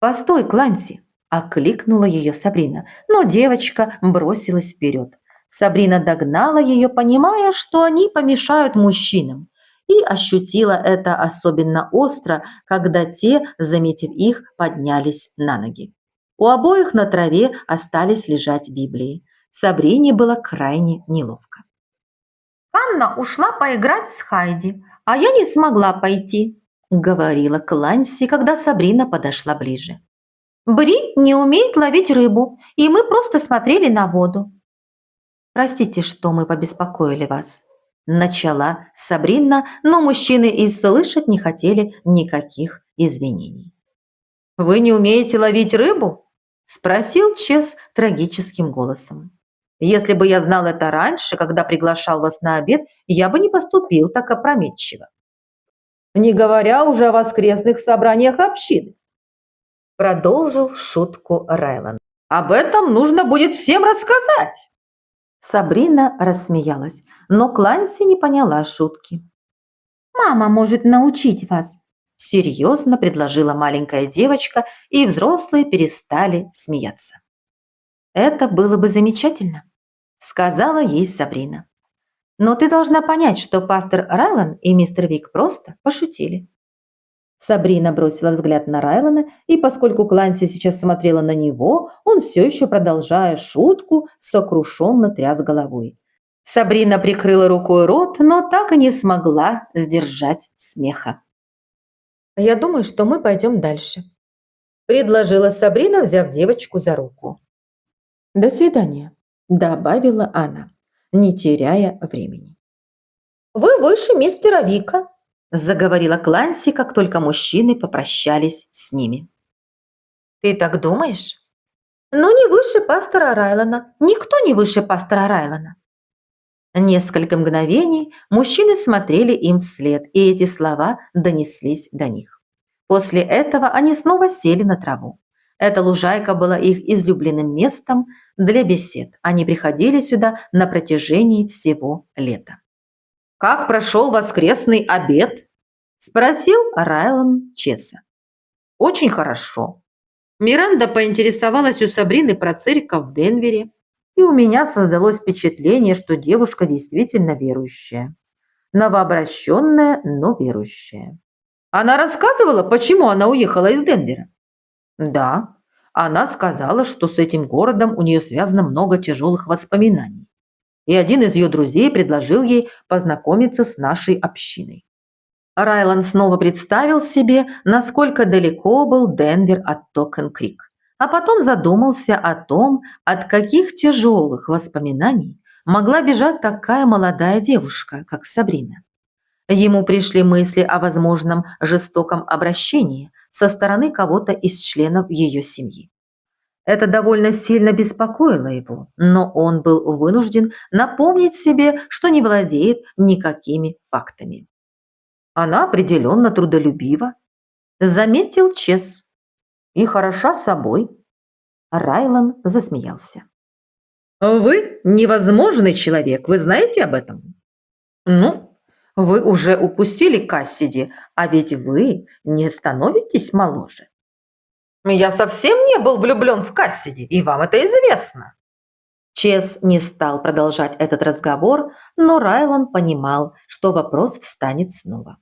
«Постой, Кланси!» – окликнула ее Сабрина, но девочка бросилась вперед. Сабрина догнала ее, понимая, что они помешают мужчинам, и ощутила это особенно остро, когда те, заметив их, поднялись на ноги. У обоих на траве остались лежать Библии. Сабрине было крайне неловко. «Ханна ушла поиграть с Хайди, а я не смогла пойти», – говорила Кланси, когда Сабрина подошла ближе. «Бри не умеет ловить рыбу, и мы просто смотрели на воду». «Простите, что мы побеспокоили вас», – начала Сабрина, но мужчины и слышать не хотели никаких извинений. «Вы не умеете ловить рыбу?» – спросил Чес трагическим голосом. «Если бы я знал это раньше, когда приглашал вас на обед, я бы не поступил так опрометчиво. Не говоря уже о воскресных собраниях общины», – продолжил шутку Райлан. «Об этом нужно будет всем рассказать». Сабрина рассмеялась, но Кланси не поняла шутки. «Мама может научить вас», – серьезно предложила маленькая девочка, и взрослые перестали смеяться. «Это было бы замечательно», – сказала ей Сабрина. «Но ты должна понять, что пастор Райлан и мистер Вик просто пошутили». Сабрина бросила взгляд на Райлана, и поскольку Кланси сейчас смотрела на него, он все еще, продолжая шутку, сокрушенно тряс головой. Сабрина прикрыла рукой рот, но так и не смогла сдержать смеха. «Я думаю, что мы пойдем дальше», – предложила Сабрина, взяв девочку за руку. «До свидания», – добавила она, не теряя времени. «Вы выше мистера Вика», – заговорила Кланси, как только мужчины попрощались с ними. «Ты так думаешь?» «Ну, не выше пастора Райлана. Никто не выше пастора Райлана». Несколько мгновений мужчины смотрели им вслед, и эти слова донеслись до них. После этого они снова сели на траву. Эта лужайка была их излюбленным местом для бесед. Они приходили сюда на протяжении всего лета. «Как прошел воскресный обед?» – спросил Райлан Чеса. «Очень хорошо. Миранда поинтересовалась у Сабрины про церковь в Денвере, и у меня создалось впечатление, что девушка действительно верующая. Новообращенная, но верующая. Она рассказывала, почему она уехала из Денвера?» «Да, она сказала, что с этим городом у нее связано много тяжелых воспоминаний. И один из ее друзей предложил ей познакомиться с нашей общиной». Райлан снова представил себе, насколько далеко был Денвер от Токен-Крик, а потом задумался о том, от каких тяжелых воспоминаний могла бежать такая молодая девушка, как Сабрина. Ему пришли мысли о возможном жестоком обращении со стороны кого-то из членов ее семьи. Это довольно сильно беспокоило его, но он был вынужден напомнить себе, что не владеет никакими фактами. «Она определенно трудолюбива», – заметил Чес. «И хороша собой». Райлан засмеялся. «Вы невозможный человек, вы знаете об этом?» «Ну, вы уже упустили Кассиди, а ведь вы не становитесь моложе». «Я совсем не был влюблен в Кассиди, и вам это известно». Чес не стал продолжать этот разговор, но Райлан понимал, что вопрос встанет снова.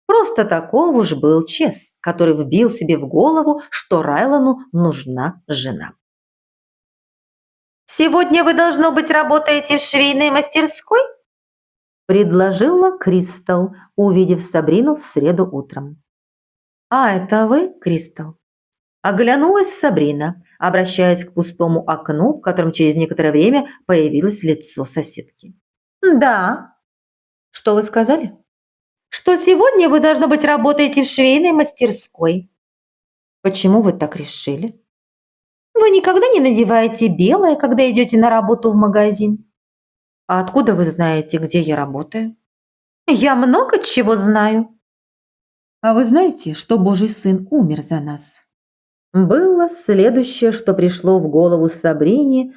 Просто таков уж был Чес, который вбил себе в голову, что Райлану нужна жена. «Сегодня вы, должно быть, работаете в швейной мастерской?» – предложила Кристал, увидев Сабрину в среду утром. «А это вы, Кристал?» Оглянулась Сабрина, обращаясь к пустому окну, в котором через некоторое время появилось лицо соседки. «Да». «Что вы сказали?» «Что сегодня вы, должно быть, работаете в швейной мастерской». «Почему вы так решили?» «Вы никогда не надеваете белое, когда идете на работу в магазин?» «А откуда вы знаете, где я работаю?» «Я много чего знаю». «А вы знаете, что Божий Сын умер за нас?» Было следующее, что пришло в голову Сабрине,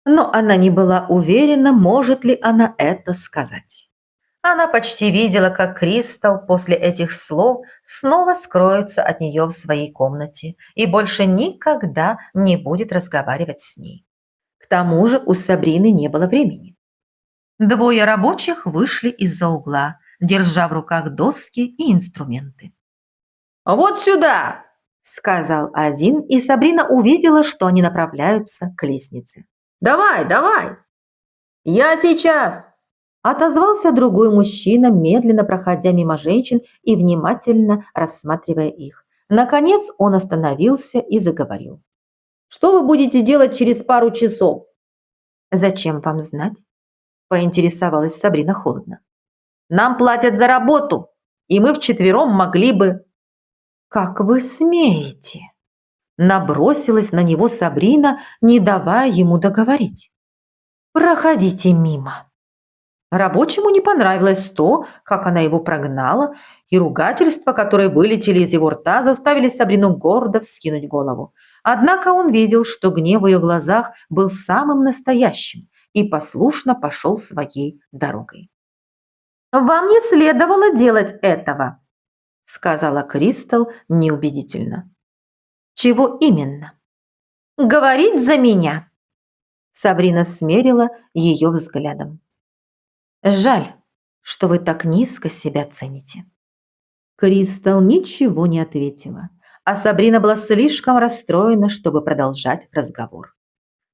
но она не была уверена, может ли она это сказать. Она почти видела, как Кристал после этих слов снова скроется от нее в своей комнате и больше никогда не будет разговаривать с ней. К тому же у Сабрины не было времени. Двое рабочих вышли из-за угла, держа в руках доски и инструменты. «Вот сюда!» – сказал один, и Сабрина увидела, что они направляются к лестнице. «Давай, давай!» «Я сейчас!» – отозвался другой мужчина, медленно проходя мимо женщин и внимательно рассматривая их. Наконец он остановился и заговорил. «Что вы будете делать через пару часов?» «Зачем вам знать?» – поинтересовалась Сабрина холодно. «Нам платят за работу, и мы вчетвером могли бы...» «Как вы смеете?» Набросилась на него Сабрина, не давая ему договорить. «Проходите мимо». Рабочему не понравилось то, как она его прогнала, и ругательства, которые вылетели из его рта, заставили Сабрину гордо вскинуть голову. Однако он видел, что гнев в ее глазах был самым настоящим, и послушно пошел своей дорогой. «Вам не следовало делать этого», – сказала Кристал неубедительно. «Чего именно?» «Говорить за меня». Сабрина смерила ее взглядом. «Жаль, что вы так низко себя цените». Кристал ничего не ответила, а Сабрина была слишком расстроена, чтобы продолжать разговор.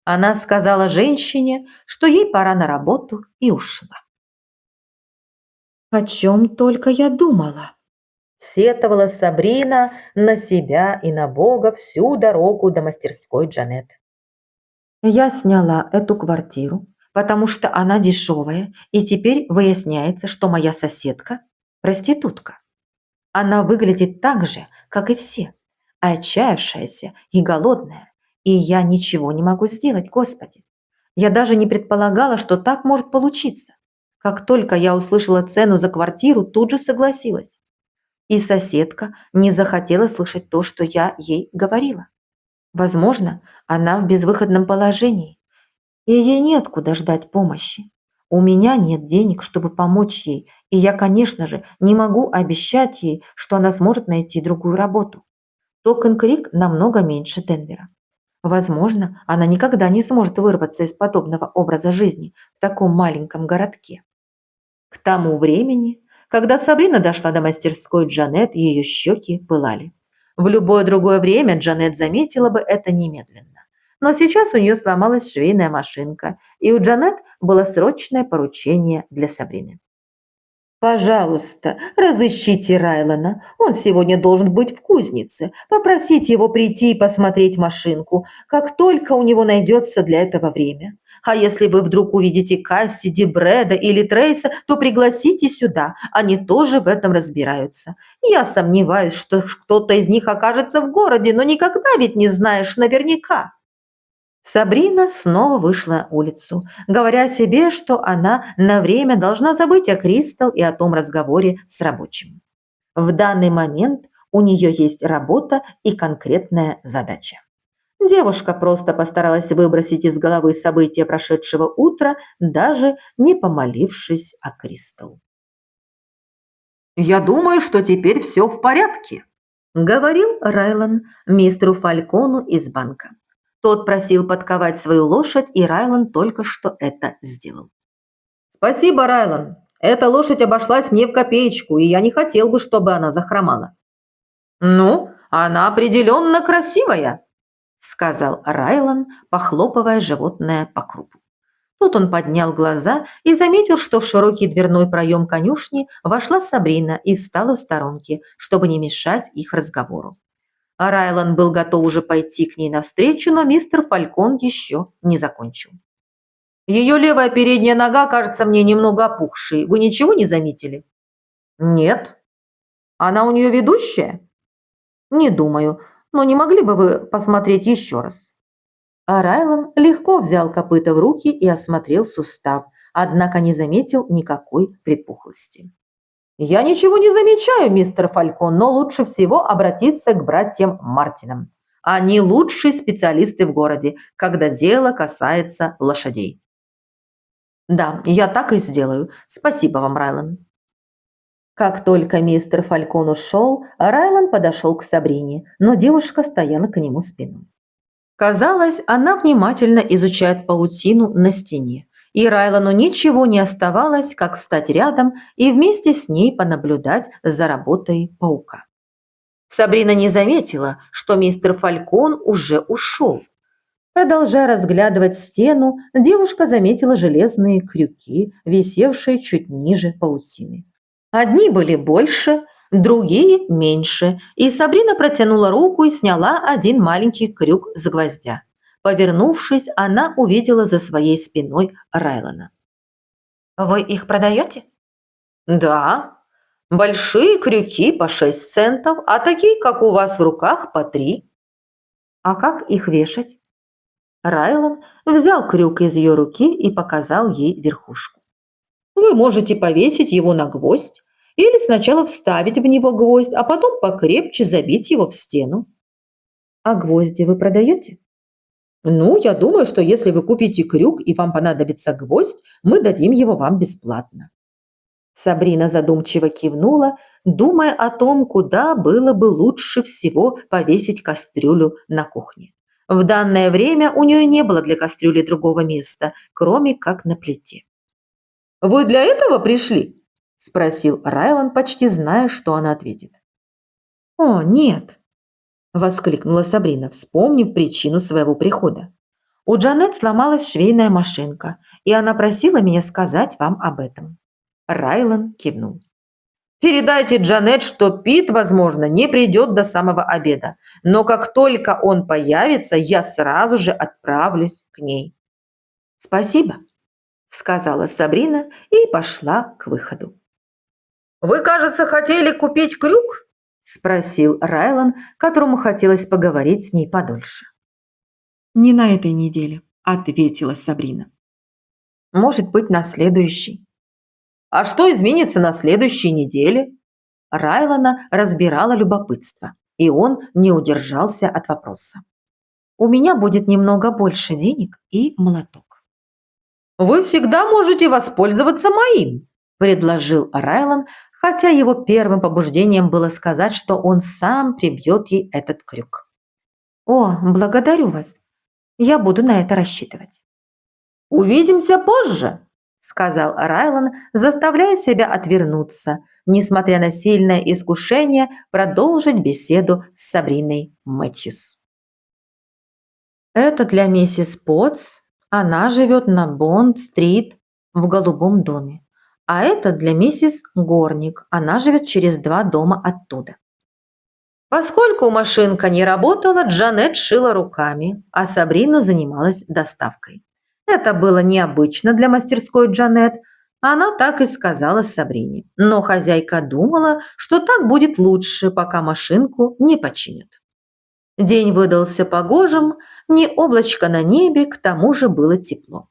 Она сказала женщине, что ей пора на работу, и ушла. «О чем только я думала?» Сетовала Сабрина на себя и на Бога всю дорогу до мастерской Джанет. «Я сняла эту квартиру, потому что она дешевая, и теперь выясняется, что моя соседка – проститутка. Она выглядит так же, как и все, отчаявшаяся и голодная, и я ничего не могу сделать, Господи. Я даже не предполагала, что так может получиться. Как только я услышала цену за квартиру, тут же согласилась. И соседка не захотела слышать то, что я ей говорила. Возможно, она в безвыходном положении, и ей неоткуда ждать помощи. У меня нет денег, чтобы помочь ей, и я, конечно же, не могу обещать ей, что она сможет найти другую работу. Токен-Крик намного меньше Денвера. Возможно, она никогда не сможет вырваться из подобного образа жизни в таком маленьком городке. К тому времени, когда Сабрина дошла до мастерской Джанет, ее щеки пылали. В любое другое время Джанет заметила бы это немедленно. Но сейчас у нее сломалась швейная машинка, и у Джанет было срочное поручение для Сабрины. «Пожалуйста, разыщите Райлана. Он сегодня должен быть в кузнице. Попросите его прийти и посмотреть машинку, как только у него найдется для этого время. А если вы вдруг увидите Кассиди, Брэда или Трейса, то пригласите сюда. Они тоже в этом разбираются. Я сомневаюсь, что кто-то из них окажется в городе, но никогда ведь не знаешь наверняка». Сабрина снова вышла на улицу, говоря себе, что она на время должна забыть о Кристал и о том разговоре с рабочим. В данный момент у нее есть работа и конкретная задача. Девушка просто постаралась выбросить из головы события прошедшего утра, даже не помолившись о Кристал. «Я думаю, что теперь все в порядке», – говорил Райлан мистеру Фалькону из банка. Тот просил подковать свою лошадь, и Райлан только что это сделал. «Спасибо, Райлан. Эта лошадь обошлась мне в копеечку, и я не хотел бы, чтобы она захромала». «Ну, она определенно красивая», – сказал Райлан, похлопывая животное по крупу. Тут он поднял глаза и заметил, что в широкий дверной проем конюшни вошла Сабрина и встала в сторонке, чтобы не мешать их разговору. А Райлан был готов уже пойти к ней навстречу, но мистер Фалькон еще не закончил. «Ее левая передняя нога кажется мне немного опухшей. Вы ничего не заметили?» «Нет». «Она у нее ведущая?» «Не думаю, но не могли бы вы посмотреть еще раз?» А Райлан легко взял копыта в руки и осмотрел сустав, однако не заметил никакой припухлости. «Я ничего не замечаю, мистер Фалькон, но лучше всего обратиться к братьям Мартинам. Они лучшие специалисты в городе, когда дело касается лошадей». «Да, я так и сделаю. Спасибо вам, Райлан». Как только мистер Фалькон ушел, Райлан подошел к Сабрине, но девушка стояла к нему спиной. Казалось, она внимательно изучает паутину на стене, и Райлану ничего не оставалось, как встать рядом и вместе с ней понаблюдать за работой паука. Сабрина не заметила, что мистер Фалькон уже ушел. Продолжая разглядывать стену, девушка заметила железные крюки, висевшие чуть ниже паутины. Одни были больше, другие меньше, и Сабрина протянула руку и сняла один маленький крюк с гвоздя. Повернувшись, она увидела за своей спиной Райлана. «Вы их продаете?» «Да. Большие крюки по 6 центов, а такие, как у вас в руках, по 3. «А как их вешать?» Райлан взял крюк из ее руки и показал ей верхушку. «Вы можете повесить его на гвоздь или сначала вставить в него гвоздь, а потом покрепче забить его в стену». «А гвозди вы продаете?» «Ну, я думаю, что если вы купите крюк и вам понадобится гвоздь, мы дадим его вам бесплатно». Сабрина задумчиво кивнула, думая о том, куда было бы лучше всего повесить кастрюлю на кухне. В данное время у нее не было для кастрюли другого места, кроме как на плите. «Вы для этого пришли?» – спросил Райлан, почти зная, что она ответит. «О, нет!» – воскликнула Сабрина, вспомнив причину своего прихода. «У Джанет сломалась швейная машинка, и она просила меня сказать вам об этом». Райлан кивнул. «Передайте Джанет, что Пит, возможно, не придет до самого обеда, но как только он появится, я сразу же отправлюсь к ней». «Спасибо», – сказала Сабрина и пошла к выходу. «Вы, кажется, хотели купить крюк?» – спросил Райлан, которому хотелось поговорить с ней подольше. «Не на этой неделе», – ответила Сабрина. «Может быть, на следующей». «А что изменится на следующей неделе?» Райлана разбирало любопытство, и он не удержался от вопроса. «У меня будет немного больше денег и молоток». «Вы всегда можете воспользоваться моим», – предложил Райлан, хотя его первым побуждением было сказать, что он сам прибьет ей этот крюк. «О, благодарю вас. Я буду на это рассчитывать». «Увидимся позже», – сказал Райлан, заставляя себя отвернуться, несмотря на сильное искушение продолжить беседу с Сабриной Мэтьюс. «Это для миссис Потс. Она живет на Бонд-стрит в голубом доме. А это для миссис Горник. Она живет через 2 дома оттуда». Поскольку машинка не работала, Джанет шила руками, а Сабрина занималась доставкой. Это было необычно для мастерской Джанет. Она так и сказала Сабрине. Но хозяйка думала, что так будет лучше, пока машинку не починят. День выдался погожим, не облачко на небе, к тому же было тепло.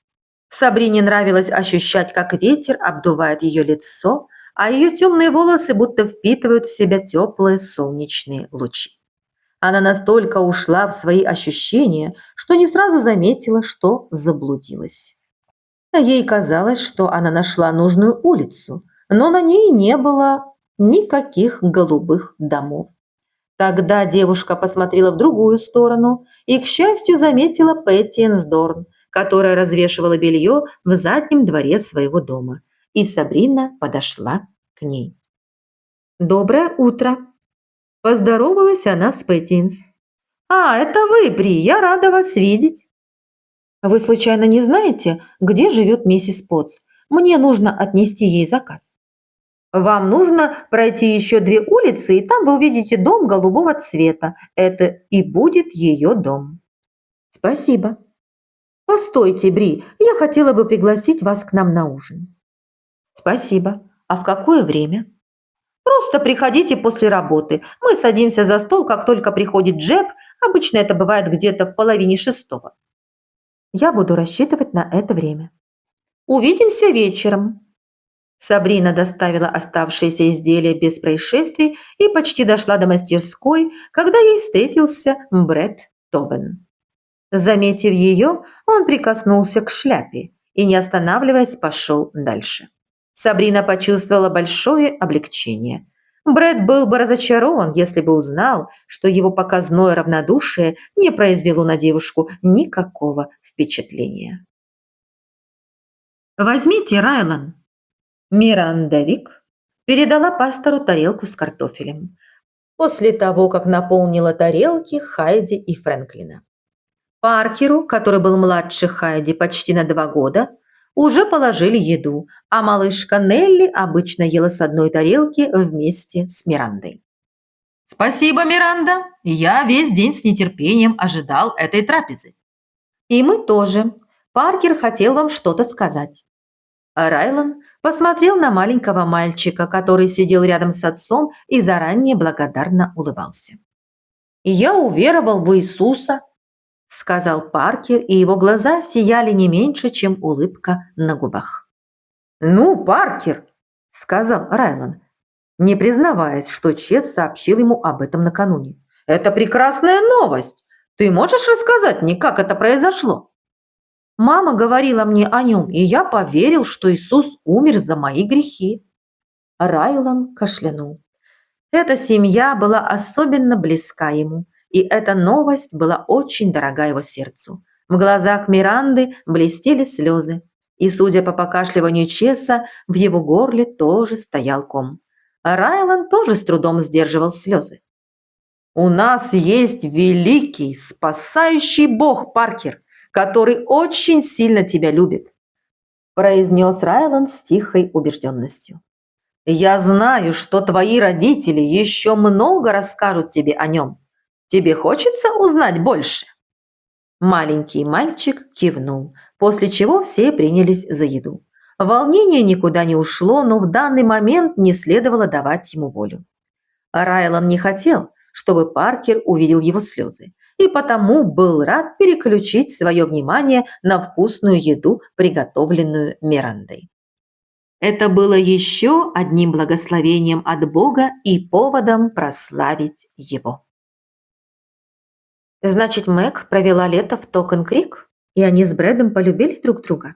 Сабрине нравилось ощущать, как ветер обдувает ее лицо, а ее темные волосы будто впитывают в себя теплые солнечные лучи. Она настолько ушла в свои ощущения, что не сразу заметила, что заблудилась. Ей казалось, что она нашла нужную улицу, но на ней не было никаких голубых домов. Тогда девушка посмотрела в другую сторону и, к счастью, заметила Пэтти Энсдорн, которая развешивала белье в заднем дворе своего дома. И Сабрина подошла к ней. «Доброе утро!» – поздоровалась она с Пэттинс. «А, это вы, Бри, я рада вас видеть!» «Вы случайно не знаете, где живет миссис Потс? Мне нужно отнести ей заказ». «Вам нужно пройти еще 2 улицы, и там вы увидите дом голубого цвета. Это и будет ее дом». «Спасибо». «Постойте, Бри, я хотела бы пригласить вас к нам на ужин». «Спасибо. А в какое время?» «Просто приходите после работы. Мы садимся за стол, как только приходит Джеб. Обычно это бывает где-то в половине 6. Я буду рассчитывать на это время. Увидимся вечером». Сабрина доставила оставшиеся изделия без происшествий и почти дошла до мастерской, когда ей встретился Брэд Тобен. Заметив ее, он прикоснулся к шляпе и, не останавливаясь, пошел дальше. Сабрина почувствовала большое облегчение. Брэд был бы разочарован, если бы узнал, что его показное равнодушие не произвело на девушку никакого впечатления. «Возьмите, Райлан». Миранда Вик передала пастору тарелку с картофелем после того, как наполнила тарелки Хайди и Фрэнклина. Паркеру, который был младше Хайди почти на 2 года, уже положили еду, а малышка Нелли обычно ела с одной тарелки вместе с Мирандой. «Спасибо, Миранда. Я весь день с нетерпением ожидал этой трапезы». «И мы тоже. Паркер хотел вам что-то сказать». Райлан посмотрел на маленького мальчика, который сидел рядом с отцом и заранее благодарно улыбался. «Я уверовал в Иисуса», – сказал Паркер, и его глаза сияли не меньше, чем улыбка на губах. «Ну, Паркер», – сказал Райлан, не признаваясь, что Чес сообщил ему об этом накануне. «Это прекрасная новость. Ты можешь рассказать мне, как это произошло?» «Мама говорила мне о нем, и я поверил, что Иисус умер за мои грехи». Райлан кашлянул. Эта семья была особенно близка ему, и эта новость была очень дорога его сердцу. В глазах Миранды блестели слезы, и, судя по покашливанию Чеса, в его горле тоже стоял ком. Райлан тоже с трудом сдерживал слезы. «У нас есть великий, спасающий Бог, Паркер, который очень сильно тебя любит», произнес Райлан с тихой убежденностью. «Я знаю, что твои родители еще много расскажут тебе о нем. Тебе хочется узнать больше?» Маленький мальчик кивнул, после чего все принялись за еду. Волнение никуда не ушло, но в данный момент не следовало давать ему волю. Райлан не хотел, чтобы Паркер увидел его слезы, и потому был рад переключить свое внимание на вкусную еду, приготовленную Мирандой. Это было еще одним благословением от Бога и поводом прославить Его. «Значит, Мэг провела лето в Токен-Крик, и они с Брэдом полюбили друг друга?»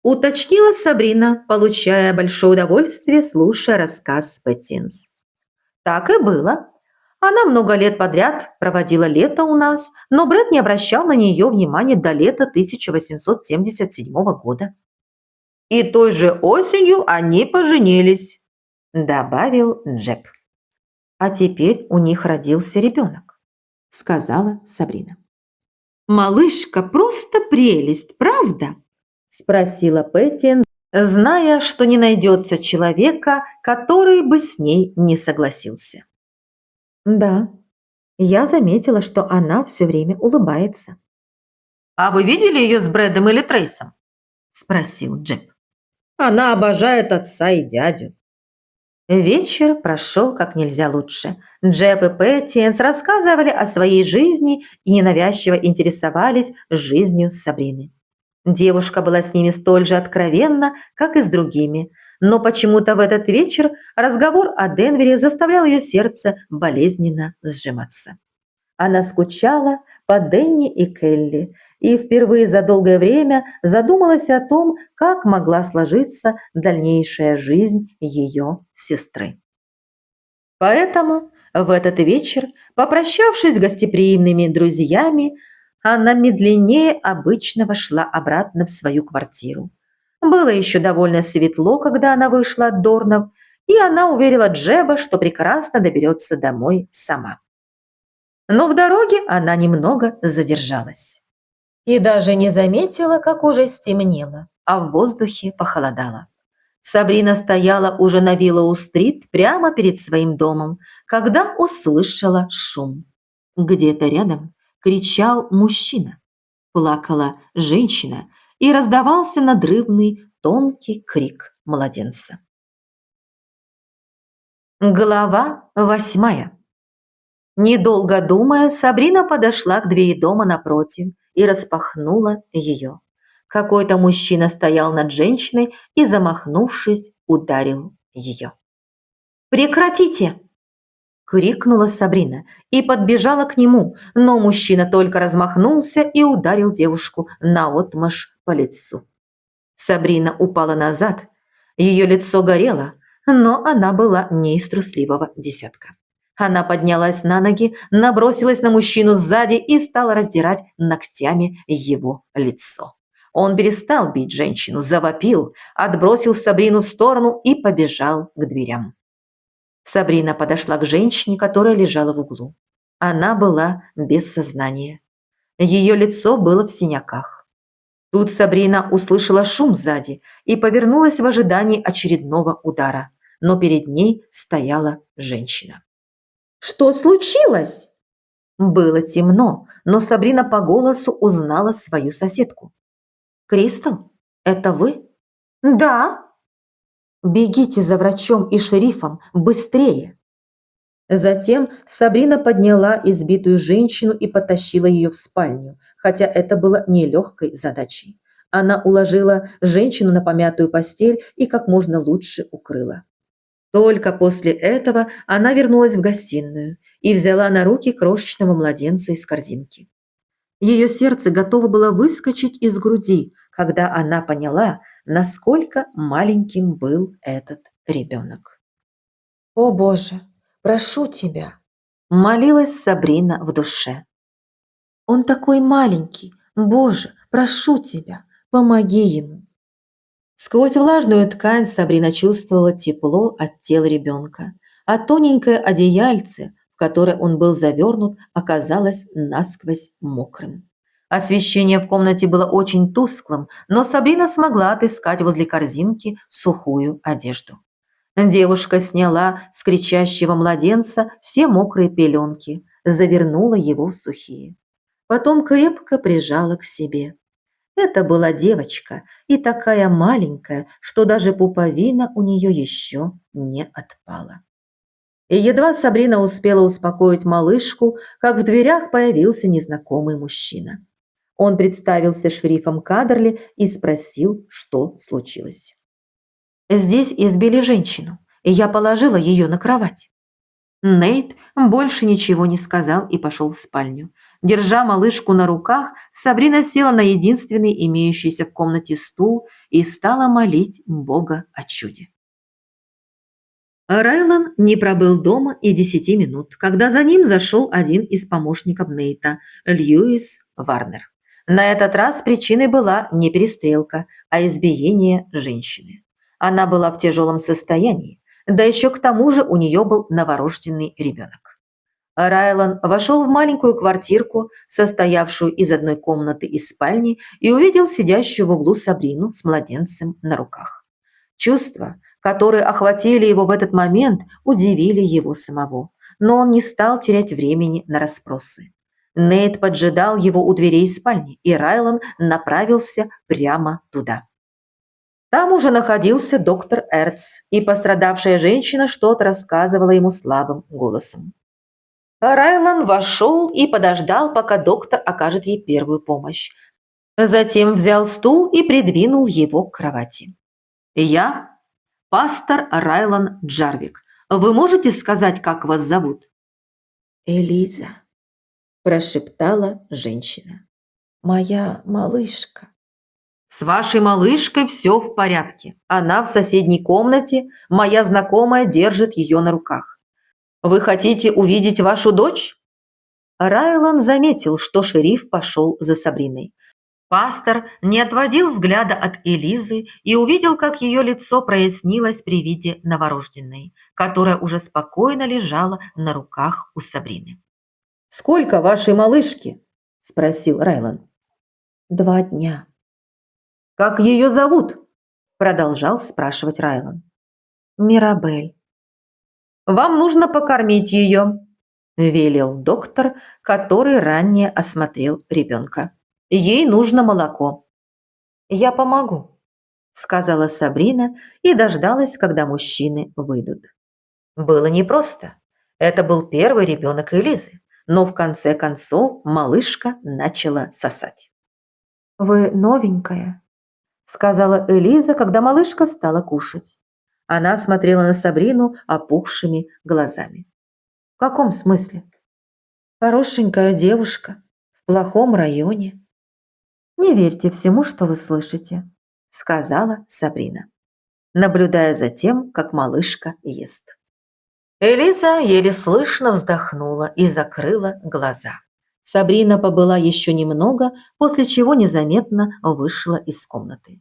Уточнила Сабрина, получая большое удовольствие, слушая рассказ Пэттинс. «Так и было. Она много лет подряд проводила лето у нас, но Брэд не обращал на нее внимания до лета 1877 года. И той же осенью они поженились», – добавил Джеб. «А теперь у них родился ребенок», – сказала Сабрина. «Малышка просто прелесть, правда?» – спросила Пэттин, зная, что не найдется человека, который бы с ней не согласился. «Да, я заметила, что она все время улыбается». «А вы видели ее с Брэдом или Трейсом?» – спросил Джеб. «Она обожает отца и дядю». Вечер прошел как нельзя лучше. Джеб и Пэттинс рассказывали о своей жизни и ненавязчиво интересовались жизнью Сабрины. Девушка была с ними столь же откровенна, как и с другими, но почему-то в этот вечер разговор о Денвере заставлял ее сердце болезненно сжиматься. Она скучала по Денни и Келли и впервые за долгое время задумалась о том, как могла сложиться дальнейшая жизнь ее сестры. Поэтому В этот вечер, попрощавшись с гостеприимными друзьями, она медленнее обычного шла обратно в свою квартиру. Было еще довольно светло, когда она вышла от Дорнов, и она уверила Джеба, что прекрасно доберется домой сама. Но в дороге она немного задержалась. И даже не заметила, как уже стемнело, а в воздухе похолодало. Сабрина стояла уже на Виллоу-стрит прямо перед своим домом, когда услышала шум. Где-то рядом кричал мужчина, плакала женщина и раздавался надрывный тонкий крик младенца. Глава 8. Недолго думая, Сабрина подошла к двери дома напротив и распахнула ее. Какой-то мужчина стоял над женщиной и, замахнувшись, ударил ее. «Прекратите!» – крикнула Сабрина и подбежала к нему, но мужчина только размахнулся и ударил девушку наотмашь по лицу. Сабрина упала назад, ее лицо горело, но она была не из трусливого десятка. Она поднялась на ноги, набросилась на мужчину сзади и стала раздирать ногтями его лицо. Он перестал бить женщину, завопил, отбросил Сабрину в сторону и побежал к дверям. Сабрина подошла к женщине, которая лежала в углу. Она была без сознания. Ее лицо было в синяках. Тут Сабрина услышала шум сзади и повернулась в ожидании очередного удара, но перед ней стояла женщина. «Что случилось?» Было темно, но Сабрина по голосу узнала свою соседку. «Кристал, это вы?» «Да». «Бегите за врачом и шерифом, быстрее!» Затем Сабрина подняла избитую женщину и потащила ее в спальню, хотя это было нелегкой задачей. Она уложила женщину на помятую постель и как можно лучше укрыла. Только после этого она вернулась в гостиную и взяла на руки крошечного младенца из корзинки. Ее сердце готово было выскочить из груди, когда она поняла, насколько маленьким был этот ребенок. «О Боже, прошу тебя!» – молилась Сабрина в душе. «Он такой маленький! Боже, прошу тебя, помоги ему!» Сквозь влажную ткань Сабрина чувствовала тепло от тела ребенка, а тоненькое одеяльце, в которое он был завернут, оказалось насквозь мокрым. Освещение в комнате было очень тусклым, но Сабрина смогла отыскать возле корзинки сухую одежду. Девушка сняла с кричащего младенца все мокрые пеленки, завернула его в сухие. Потом крепко прижала к себе. Это была девочка, и такая маленькая, что даже пуповина у нее еще не отпала. И едва Сабрина успела успокоить малышку, как в дверях появился незнакомый мужчина. Он представился шерифом Кадерли и спросил, что случилось. «Здесь избили женщину, и я положила ее на кровать». Нейт больше ничего не сказал и пошел в спальню. Держа малышку на руках, Сабрина села на единственный имеющийся в комнате стул и стала молить Бога о чуде. Райлан не пробыл дома и 10 минут, когда за ним зашел один из помощников Нейта, Льюис Варнер. На этот раз причиной была не перестрелка, а избиение женщины. Она была в тяжелом состоянии, да еще к тому же у нее был новорожденный ребенок. Райлан вошел в маленькую квартирку, состоявшую из одной комнаты и спальни, и увидел сидящую в углу Сабрину с младенцем на руках. Чувства, которые охватили его в этот момент, удивили его самого, но он не стал терять времени на расспросы. Нейт поджидал его у дверей спальни, и Райлан направился прямо туда. Там уже находился доктор Эрц, и пострадавшая женщина что-то рассказывала ему слабым голосом. Райлан вошел и подождал, пока доктор окажет ей первую помощь. Затем взял стул и придвинул его к кровати. «Я пастор Райлан Джарвик. Вы можете сказать, как вас зовут?» «Элиза», – прошептала женщина. «Моя малышка». «С вашей малышкой все в порядке. Она в соседней комнате, моя знакомая держит ее на руках. Вы хотите увидеть вашу дочь?» Райлан заметил, что шериф пошел за Сабриной. Пастор не отводил взгляда от Элизы и увидел, как ее лицо прояснилось при виде новорожденной, которая уже спокойно лежала на руках у Сабрины. «Сколько вашей малышки?» – спросил Райлан. 2 дня. «Как ее зовут?» – продолжал спрашивать Райлан. «Мирабель». «Вам нужно покормить ее», – велел доктор, который ранее осмотрел ребенка. «Ей нужно молоко». «Я помогу», – сказала Сабрина и дождалась, когда мужчины выйдут. Было непросто. Это был первый ребенок Элизы, но в конце концов малышка начала сосать. «Вы новенькая», – сказала Элиза, когда малышка стала кушать. Она смотрела на Сабрину опухшими глазами. «В каком смысле?» «Хорошенькая девушка, в плохом районе». «Не верьте всему, что вы слышите», – сказала Сабрина, наблюдая за тем, как малышка ест. Элиза еле слышно вздохнула и закрыла глаза. Сабрина побыла еще немного, после чего незаметно вышла из комнаты.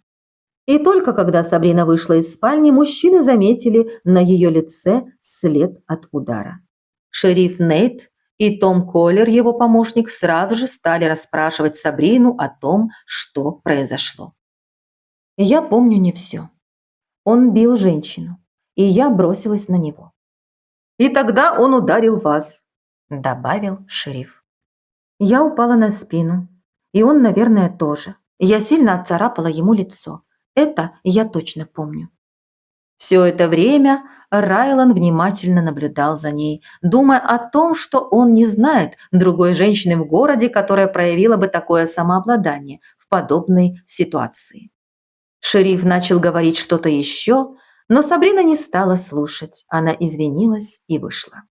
И только когда Сабрина вышла из спальни, мужчины заметили на ее лице след от удара. Шериф Нейт и Том Коллер, его помощник, сразу же стали расспрашивать Сабрину о том, что произошло. «Я помню не все. Он бил женщину, и я бросилась на него. И тогда он ударил вас», – добавил шериф. «Я упала на спину, и он, наверное, тоже. Я сильно отцарапала ему лицо. Это я точно помню». Все это время Райлан внимательно наблюдал за ней, думая о том, что он не знает другой женщины в городе, которая проявила бы такое самообладание в подобной ситуации. Шериф начал говорить что-то еще, но Сабрина не стала слушать. Она извинилась и вышла.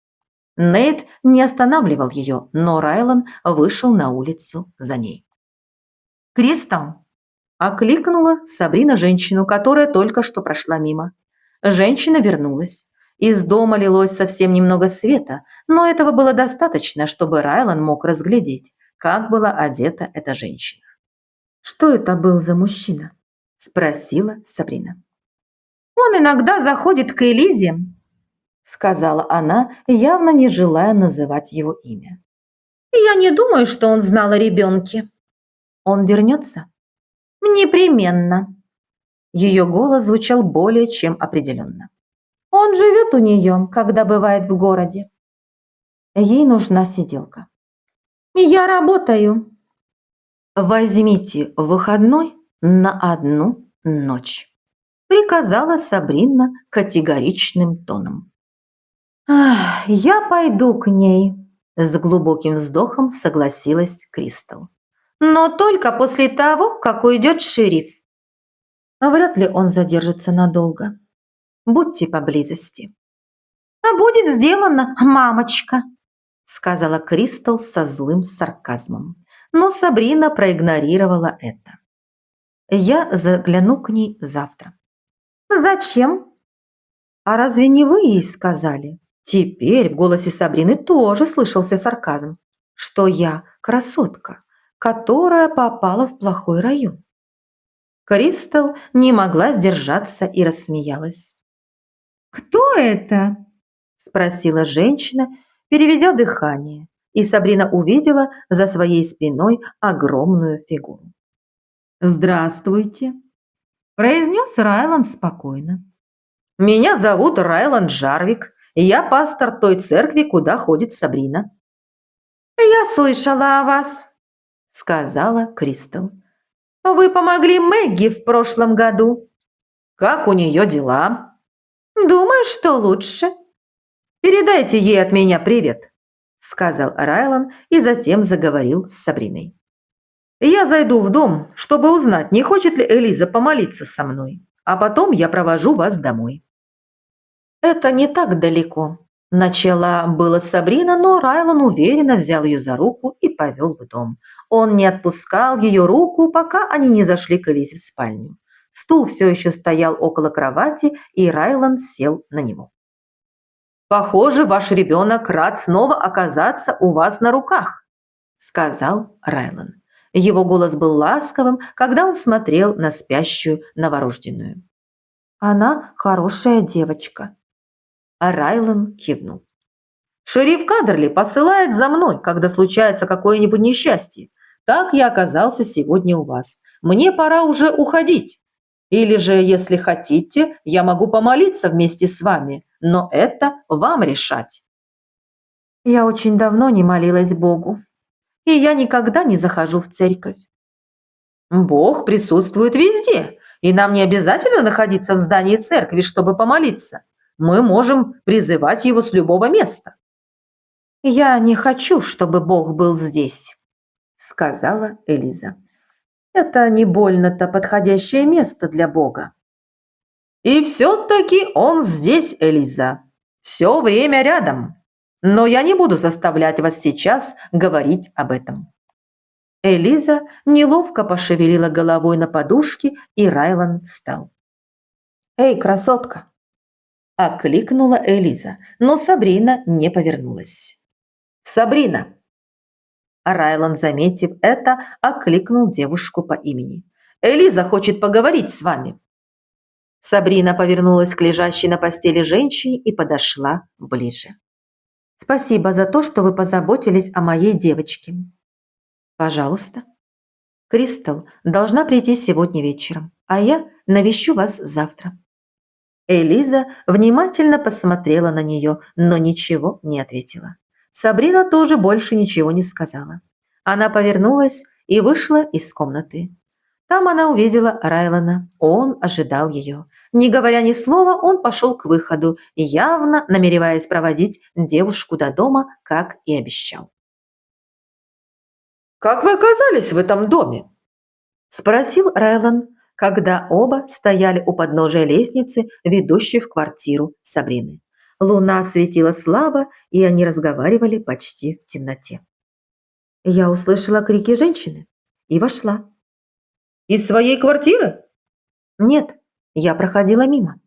Нейт не останавливал ее, но Райлан вышел на улицу за ней. «Кристал!» – окликнула Сабрина женщину, которая только что прошла мимо. Женщина вернулась. Из дома лилось совсем немного света, но этого было достаточно, чтобы Райлан мог разглядеть, как была одета эта женщина. «Что это был за мужчина?» – спросила Сабрина. «Он иногда заходит к Элизе», – сказала она, явно не желая называть его имя. «Я не думаю, что он знал о ребенке». «Он вернется?» «Непременно». Ее голос звучал более чем определенно. «Он живет у нее, когда бывает в городе». Ей нужна сиделка. «Я работаю». «Возьмите выходной на 1 ночь», – приказала Сабрина категоричным тоном. «Я пойду к ней», – с глубоким вздохом согласилась Кристал. «Но только после того, как уйдет шериф». Вряд ли он задержится надолго. Будьте поблизости. «Будет сделано, мамочка», – сказала Кристал со злым сарказмом. Но Сабрина проигнорировала это. «Я загляну к ней завтра». «Зачем?» «А разве не вы ей сказали?» Теперь в голосе Сабрины тоже слышался сарказм, что я красотка, которая попала в плохой район. Кристал не могла сдержаться и рассмеялась. «Кто это?» – спросила женщина, переведя дыхание, и Сабрина увидела за своей спиной огромную фигуру. «Здравствуйте», – произнес Райлан спокойно. «Меня зовут Райлан Джарвик, и я пастор той церкви, куда ходит Сабрина». «Я слышала о вас», – сказала Кристал. «Вы помогли Мэгги в прошлом году». «Как у нее дела?» «Думаю, что лучше». «Передайте ей от меня привет», – сказал Райлан и затем заговорил с Сабриной. «Я зайду в дом, чтобы узнать, не хочет ли Элиза помолиться со мной, а потом я провожу вас домой». «Это не так далеко», – начала было Сабрина, но Райлан уверенно взял ее за руку и повел в дом. Он не отпускал ее руку, пока они не зашли к Элизе в спальню. Стул все еще стоял около кровати, и Райлан сел на него. «Похоже, ваш ребенок рад снова оказаться у вас на руках», – сказал Райлан. Его голос был ласковым, когда он смотрел на спящую новорожденную. «Она хорошая девочка». А Райлан кивнул. «Шериф Кадерли посылает за мной, когда случается какое-нибудь несчастье. Так я оказался сегодня у вас. Мне пора уже уходить. Или же, если хотите, я могу помолиться вместе с вами, но это вам решать». «Я очень давно не молилась Богу, и я никогда не захожу в церковь». «Бог присутствует везде, и нам не обязательно находиться в здании церкви, чтобы помолиться. Мы можем призывать его с любого места». «Я не хочу, чтобы Бог был здесь», – сказала Элиза. «Это не больно-то подходящее место для Бога». «И все-таки он здесь, Элиза. Все время рядом. Но я не буду заставлять вас сейчас говорить об этом». Элиза неловко пошевелила головой на подушке, и Райлан встал. «Эй, красотка!» – окликнула Элиза, но Сабрина не повернулась. «Сабрина!» Райлан, заметив это, окликнул девушку по имени. «Элиза хочет поговорить с вами». Сабрина повернулась к лежащей на постели женщине и подошла ближе. «Спасибо за то, что вы позаботились о моей девочке». «Пожалуйста». «Кристал должна прийти сегодня вечером, а я навещу вас завтра». Элиза внимательно посмотрела на нее, но ничего не ответила. Сабрина тоже больше ничего не сказала. Она повернулась и вышла из комнаты. Там она увидела Райлана. Он ожидал ее. Не говоря ни слова, он пошел к выходу, явно намереваясь проводить девушку до дома, как и обещал. «Как вы оказались в этом доме?» – спросил Райлан, когда оба стояли у подножия лестницы, ведущей в квартиру Сабрины. Луна светила слабо, и они разговаривали почти в темноте. Я услышала крики женщины и вошла. «Из своей квартиры?» «Нет, я проходила мимо».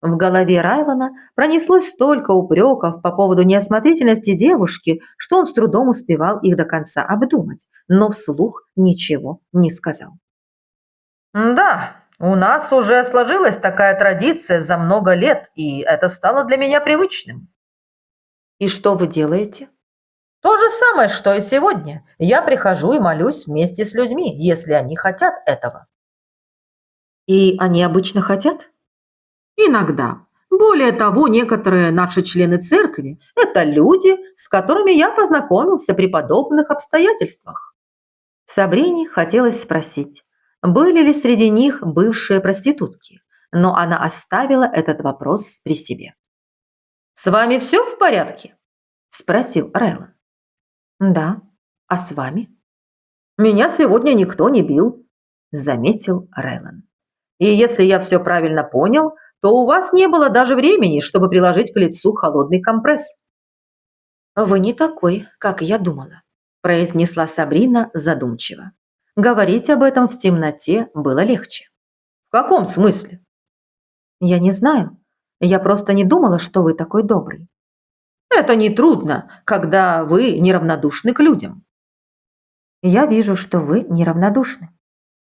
В голове Райлана пронеслось столько упреков по поводу неосмотрительности девушки, что он с трудом успевал их до конца обдумать, но вслух ничего не сказал. «Да, у нас уже сложилась такая традиция за много лет, и это стало для меня привычным». «И что вы делаете?» «То же самое, что и сегодня. Я прихожу и молюсь вместе с людьми, если они хотят этого». «И они обычно хотят?» «Иногда. Более того, некоторые наши члены церкви – это люди, с которыми я познакомился при подобных обстоятельствах». Сабрине хотелось спросить, были ли среди них бывшие проститутки, но она оставила этот вопрос при себе. «С вами все в порядке?» – спросил Райлан. «Да. А с вами?» «Меня сегодня никто не бил», – заметил Райлан. «И если я все правильно понял, то у вас не было даже времени, чтобы приложить к лицу холодный компресс». «Вы не такой, как я думала», – произнесла Сабрина задумчиво. Говорить об этом в темноте было легче. «В каком смысле?» «Я не знаю. Я просто не думала, что вы такой добрый». «Это нетрудно, когда вы неравнодушны к людям». «Я вижу, что вы неравнодушны».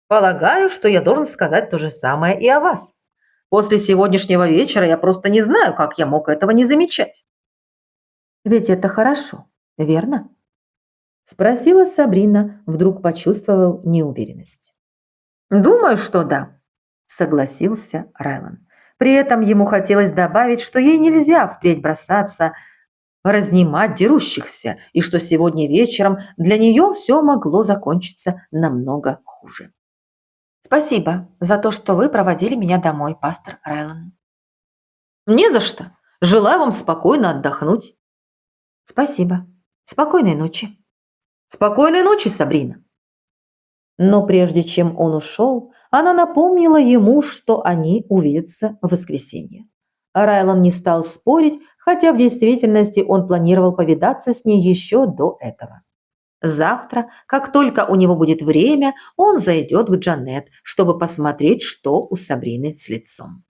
«Полагаю, что я должен сказать то же самое и о вас. После сегодняшнего вечера я просто не знаю, как я мог этого не замечать». «Ведь это хорошо, верно?» – спросила Сабрина, вдруг почувствовав неуверенность. «Думаю, что да», – согласился Райлан. При этом ему хотелось добавить, что ей нельзя впредь бросаться разнимать дерущихся, и что сегодня вечером для нее все могло закончиться намного хуже. «Спасибо за то, что вы проводили меня домой, пастор Райлан». «Не за что. Желаю вам спокойно отдохнуть». «Спасибо. Спокойной ночи». «Спокойной ночи, Сабрина». Но прежде чем он ушел, она напомнила ему, что они увидятся в воскресенье. Райлан не стал спорить, хотя в действительности он планировал повидаться с ней еще до этого. Завтра, как только у него будет время, он зайдет к Джанет, чтобы посмотреть, что у Сабрины с лицом.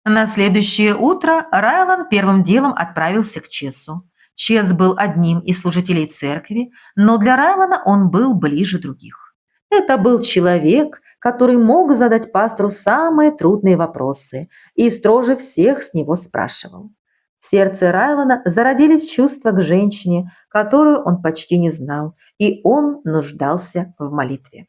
На следующее утро Райлан первым делом отправился к Чесу. Чес был одним из служителей церкви, но для Райлана он был ближе других. Это был человек, который мог задать пастору самые трудные вопросы и строже всех с него спрашивал. В сердце Райлана зародились чувства к женщине, которую он почти не знал, и он нуждался в молитве.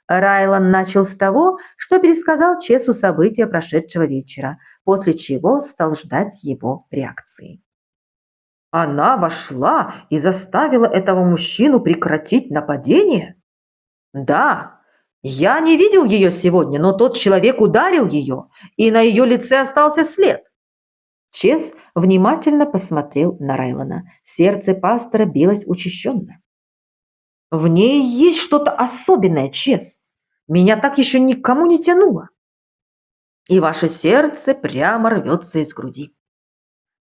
Райлан начал с того, что пересказал Чесу события прошедшего вечера, после чего стал ждать его реакции. Она вошла и заставила этого мужчину прекратить нападение? Да, я не видел ее сегодня, но тот человек ударил ее, и на ее лице остался след. Чес внимательно посмотрел на Райлана. Сердце пастора билось учащенно. В ней есть что-то особенное, Чес. Меня так еще никому не тянуло. И ваше сердце прямо рвется из груди.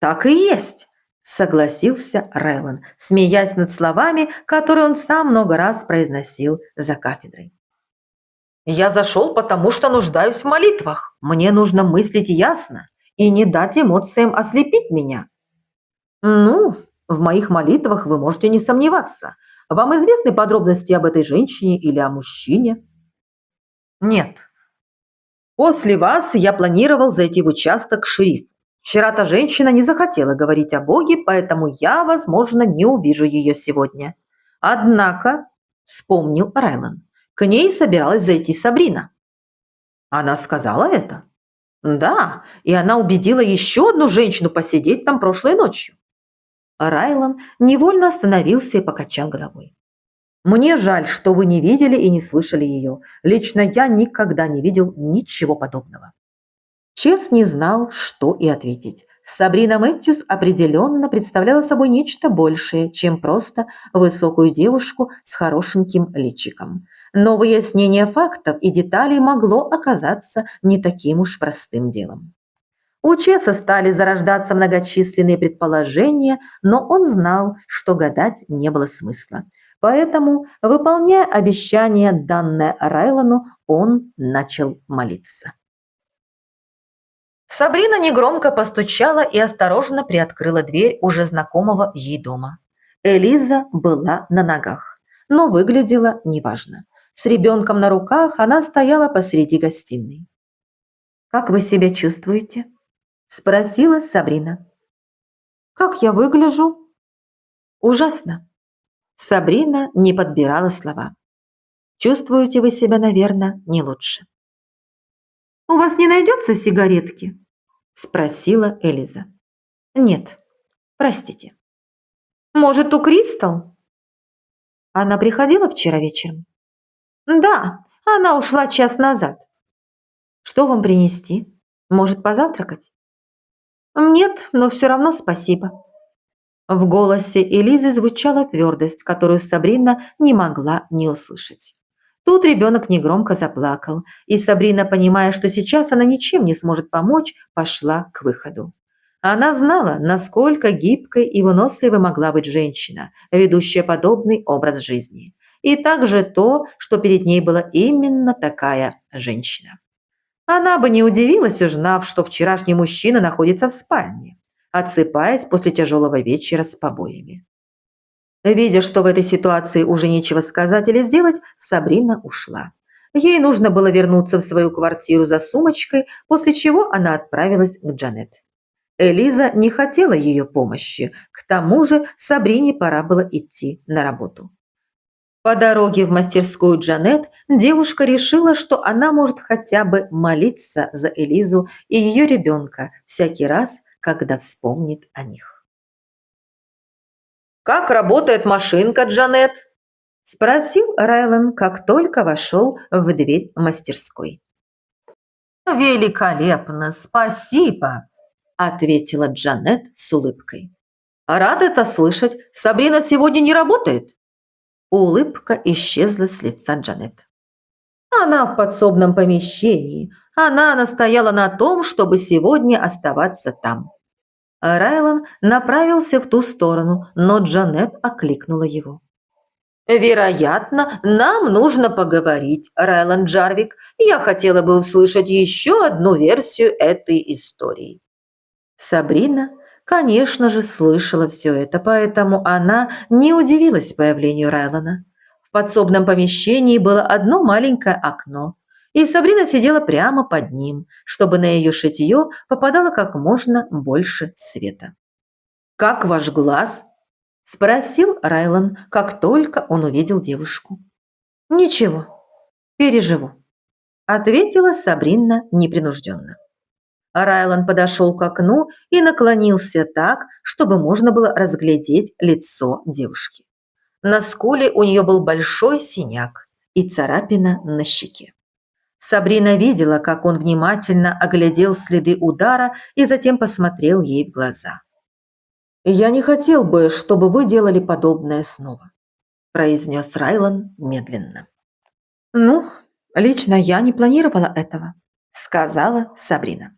Так и есть, согласился Райлан, смеясь над словами, которые он сам много раз произносил за кафедрой. Я зашел, потому что нуждаюсь в молитвах. Мне нужно мыслить ясно и не дать эмоциям ослепить меня. Ну, в моих молитвах вы можете не сомневаться. Вам известны подробности об этой женщине или о мужчине? Нет. После вас я планировал зайти в участок к шерифу. Вчера та женщина не захотела говорить о Боге, поэтому я, возможно, не увижу ее сегодня. Однако, вспомнил Райлан, к ней собиралась зайти Сабрина. Она сказала это? Да, и она убедила еще одну женщину посидеть там прошлой ночью. Райлан невольно остановился и покачал головой. Мне жаль, что вы не видели и не слышали ее. Лично я никогда не видел ничего подобного. Чес не знал, что и ответить. Сабрина Мэтьюс определенно представляла собой нечто большее, чем просто высокую девушку с хорошеньким личиком. Но выяснение фактов и деталей могло оказаться не таким уж простым делом. У Чеса стали зарождаться многочисленные предположения, но он знал, что гадать не было смысла. Поэтому, выполняя обещание, данное Райлану, он начал молиться. Сабрина негромко постучала и осторожно приоткрыла дверь уже знакомого ей дома. Элиза была на ногах, но выглядела неважно. С ребенком на руках она стояла посреди гостиной. «Как вы себя чувствуете?» – спросила Сабрина. «Как я выгляжу?» «Ужасно». Сабрина не подбирала слова. «Чувствуете вы себя, наверное, не лучше». «У вас не найдется сигаретки?» – спросила Элиза. «Нет, простите». «Может, у Кристал?» «Она приходила вчера вечером?» «Да, она ушла час назад». «Что вам принести? Может, позавтракать?» «Нет, но все равно спасибо». В голосе Элизы звучала твердость, которую Сабрина не могла не услышать. Тут ребенок негромко заплакал, и Сабрина, понимая, что сейчас она ничем не сможет помочь, пошла к выходу. Она знала, насколько гибкой и выносливой могла быть женщина, ведущая подобный образ жизни. И также то, что перед ней была именно такая женщина. Она бы не удивилась, узнав, что вчерашний мужчина находится в спальне, отсыпаясь после тяжелого вечера с побоями. Видя, что в этой ситуации уже нечего сказать или сделать, Сабрина ушла. Ей нужно было вернуться в свою квартиру за сумочкой, после чего она отправилась к Джанет. Элиза не хотела ее помощи, к тому же Сабрине пора было идти на работу. По дороге в мастерскую Джанет девушка решила, что она может хотя бы молиться за Элизу и ее ребенка всякий раз, когда вспомнит о них. «Как работает машинка, Джанет?» – спросил Райлан, как только вошел в дверь мастерской. «Великолепно, спасибо!» – ответила Джанет с улыбкой. «Рад это слышать. Сабрина сегодня не работает?» Улыбка исчезла с лица Джанет. «Она в подсобном помещении. Она настояла на том, чтобы сегодня оставаться там». Райлан направился в ту сторону, но Джанет окликнула его. «Вероятно, нам нужно поговорить, Райланд Джарвик. Я хотела бы услышать еще одну версию этой истории». Сабрина, конечно же, слышала все это, поэтому она не удивилась появлению Райлана. В подсобном помещении было одно маленькое окно, и Сабрина сидела прямо под ним, чтобы на ее шитье попадало как можно больше света. «Как ваш глаз?» – спросил Райлан, как только он увидел девушку. «Ничего, переживу», – ответила Сабрина непринужденно. Райлан подошел к окну и наклонился так, чтобы можно было разглядеть лицо девушки. На скуле у нее был большой синяк и царапина на щеке. Сабрина видела, как он внимательно оглядел следы удара и затем посмотрел ей в глаза. «Я не хотел бы, чтобы вы делали подобное снова», – произнес Райлан медленно. «Ну, лично я не планировала этого», – сказала Сабрина.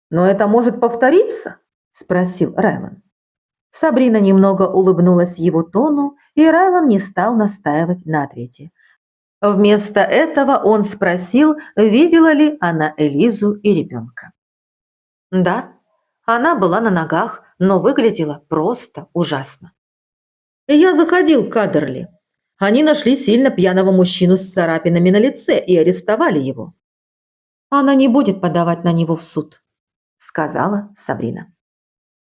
«Но это может повториться?» – спросил Райлан. Сабрина немного улыбнулась его тону, и Райлан не стал настаивать на ответе. Вместо этого он спросил, видела ли она Элизу и ребенка. Да, она была на ногах, но выглядела просто ужасно. «Я заходил к Аддерли. Они нашли сильно пьяного мужчину с царапинами на лице и арестовали его». «Она не будет подавать на него в суд», – сказала Сабрина.